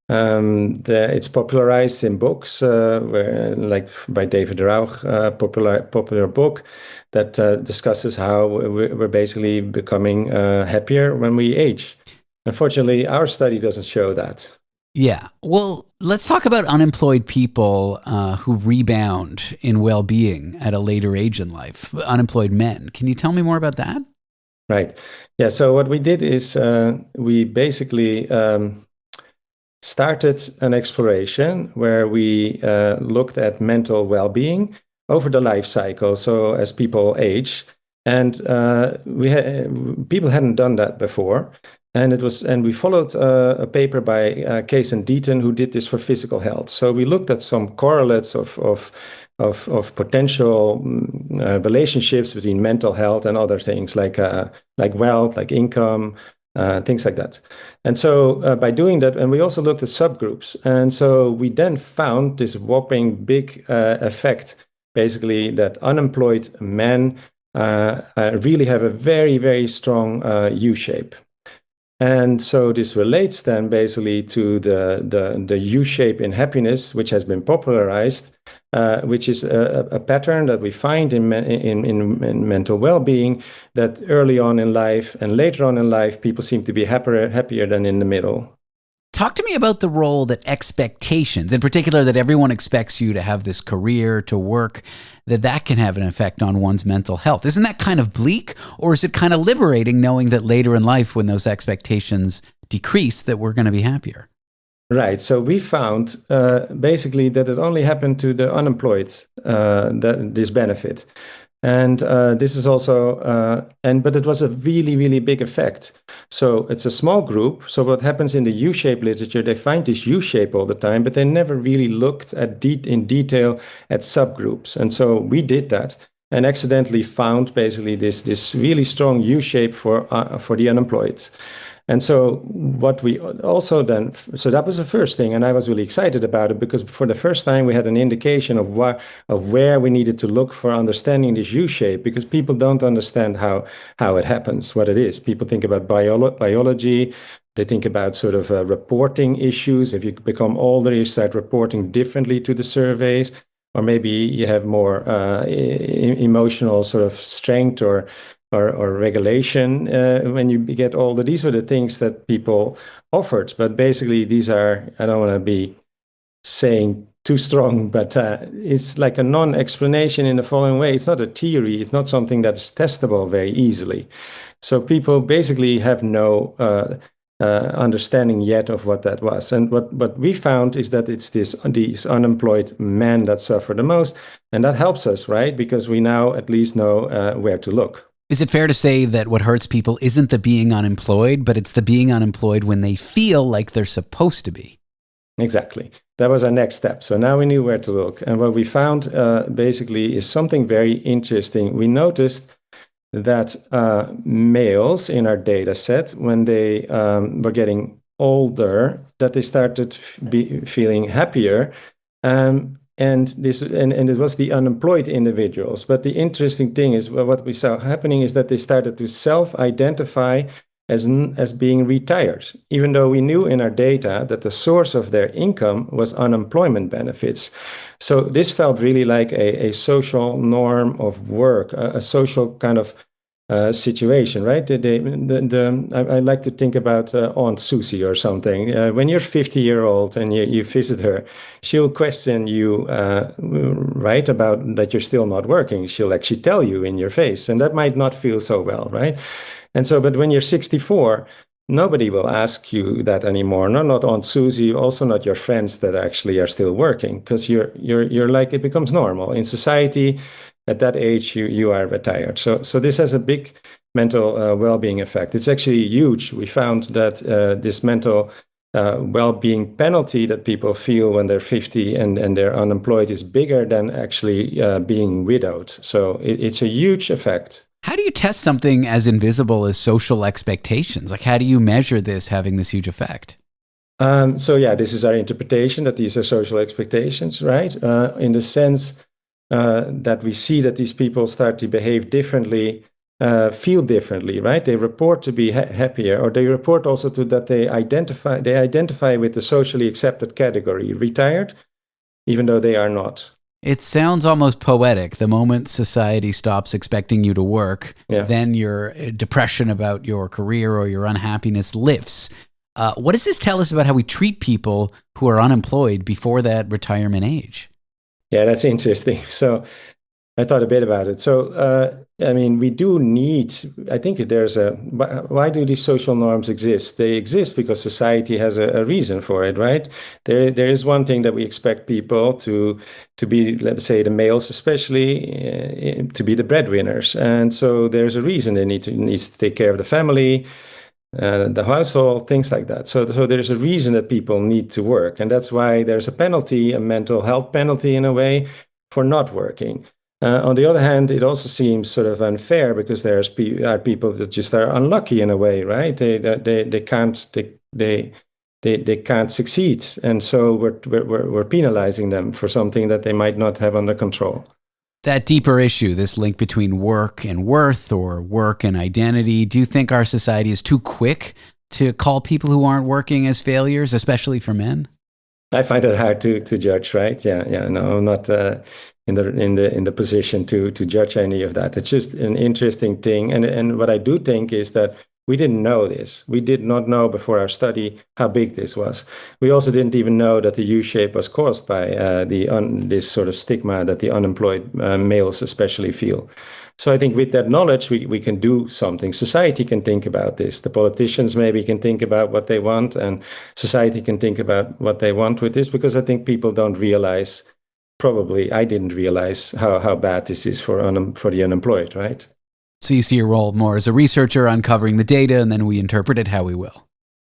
It's popularized in books, like by David Rauch, popular book that discusses how we're basically becoming happier when we age. Unfortunately, our study doesn't show that. Yeah. Well, let's talk about unemployed people who rebound in well-being at a later age in life, unemployed men. Can you tell me more about that? Right. Yeah. So what we did is we basically started an exploration where we looked at mental well-being over the life cycle. So as people age, and people hadn't done that before, and we followed a paper by Case and Deaton, who did this for physical health. So we looked at some correlates of potential relationships between mental health and other things like wealth, like income. Things like that. And so by doing that, and we also looked at subgroups. And so we then found this whopping big effect, basically, that unemployed men really have a very, very strong U-shape. And so this relates then basically to the U-shape in happiness, which has been popularized, which is a pattern that we find in mental well-being, that early on in life and later on in life, people seem to be happier than in the middle. Talk to me about the role that expectations, in particular that everyone expects you to have this career, to work, that can have an effect on one's mental health. Isn't that kind of bleak, or is it kind of liberating knowing that later in life, when those expectations decrease, that we're going to be happier? Right. So we found basically that it only happened to the unemployed, this benefit. And this is also, but it was a really, really big effect. So it's a small group. So what happens in the U-shape literature, they find this U-shape all the time, but they never really looked at in detail at subgroups. And so we did that and accidentally found basically this really strong U-shape for the unemployed. And so what we also then, so that was the first thing, and I was really excited about it because for the first time we had an indication of where we needed to look for understanding this U-shape, because people don't understand how it happens, what it is. People think about biology, they think about sort of reporting issues. If you become older, you start reporting differently to the surveys, or maybe you have more emotional sort of strength or regulation when you get older. These were the things that people offered. But basically, these are, I don't want to be saying too strong, but it's like a non-explanation in the following way. It's not a theory. It's not something that's testable very easily. So people basically have no understanding yet of what that was. And what we found is that it's these unemployed men that suffer the most. And that helps us, right? Because we now at least know where to look. Is it fair to say that what hurts people isn't the being unemployed, but it's the being unemployed when they feel like they're supposed to be? Exactly. That was our next step. So now we knew where to look. And what we found basically is something very interesting. We noticed that males in our data set, when they were getting older, that they started feeling happier. And it was the unemployed individuals. But the interesting thing is, what we saw happening is that they started to self-identify as being retired, even though we knew in our data that the source of their income was unemployment benefits. So this felt really like a social norm of work, a social kind of situation, right? I like to think about Aunt Susie or something. When you're 50-year-old and you visit her, she'll question you, right, about that you're still not working. She'll actually tell you in your face, and that might not feel so well, right? And so, but when you're 64, nobody will ask you that anymore. No, not Aunt Susie, also not your friends that actually are still working, because you're like, it becomes normal in society. At that age, you are retired. So this has a big mental well-being effect. It's actually huge. We found that this mental well-being penalty that people feel when they're 50 and they're unemployed is bigger than actually being widowed. So it's a huge effect. How do you test something as invisible as social expectations? Like, how do you measure this having this huge effect? This is our interpretation that these are social expectations, right? In the sense that we see that these people start to behave differently, feel differently, right? They report to be happier, or they report also to that they identify with the socially accepted category, retired, even though they are not. It sounds almost poetic. The moment society stops expecting you to work, then your depression about your career or your unhappiness lifts. What does this tell us about how we treat people who are unemployed before that retirement age? Yeah, that's interesting. So I thought a bit about it. So, we do need, I think why do these social norms exist? They exist because society has a reason for it, right? There is one thing that we expect people to be, let's say the males especially, to be the breadwinners. And so there's a reason they need to take care of the family, the household, things like that. So there's a reason that people need to work. And that's why there's a penalty, a mental health penalty in a way, for not working. On the other hand, it also seems sort of unfair because there are people that just are unlucky in a way, right? They can't succeed, and so we're penalizing them for something that they might not have under control. That deeper issue, this link between work and worth, or work and identity. Do you think our society is too quick to call people who aren't working as failures, especially for men? I find it hard to judge, right? Yeah. No, I'm not in the position to judge any of that. It's just an interesting thing, and what I do think is that we didn't know this. We did not know before our study how big this was. We also didn't even know that the U-shape was caused by this sort of stigma that the unemployed males especially feel. So I think with that knowledge, we can do something. Society can think about this. The politicians maybe can think about what they want, and society can think about what they want with this, because I think people don't realize, probably I didn't realize how bad this is for the unemployed, right? So you see your role more as a researcher, uncovering the data, and then we interpret it how we will.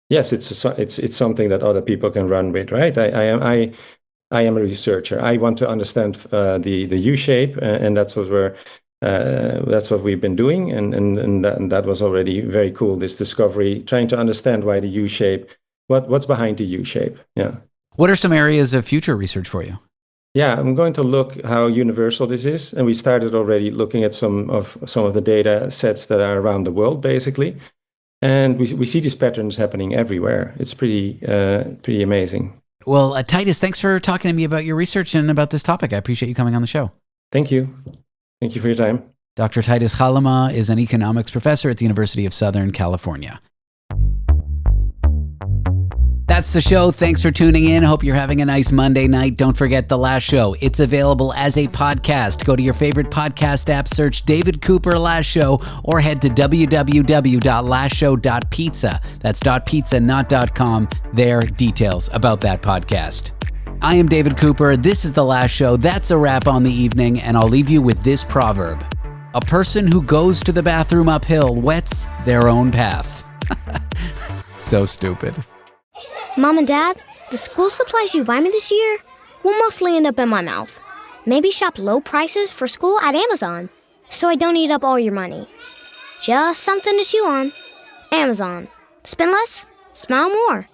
Yes, it's something that other people can run with, right? I am a researcher. I want to understand the U-shape, and that's what we've been doing, and that was already very cool. This discovery, trying to understand why the U-shape, what's behind the U-shape. Yeah. What are some areas of future research for you? Yeah, I'm going to look how universal this is, and we started already looking at some of the data sets that are around the world, basically, and we see these patterns happening everywhere. It's pretty amazing. Well, Titus, thanks for talking to me about your research and about this topic. I appreciate you coming on the show. Thank you. Thank you for your time. Dr. Titus Galama is an economics professor at the University of Southern California. That's the show. Thanks for tuning in. Hope you're having a nice Monday night. Don't forget The Last Show. It's available as a podcast. Go to your favorite podcast app, search David Cooper Last Show, or head to www.lastshow.pizza. That's .pizza, not .com. There, details about that podcast. I am David Cooper. This is The Last Show. That's a wrap on the evening, and I'll leave you with this proverb. A person who goes to the bathroom uphill wets their own path. So stupid. Mom and Dad, the school supplies you buy me this year will mostly end up in my mouth. Maybe shop low prices for school at Amazon, so I don't eat up all your money. Just something to chew on. Amazon. Spend less, smile more.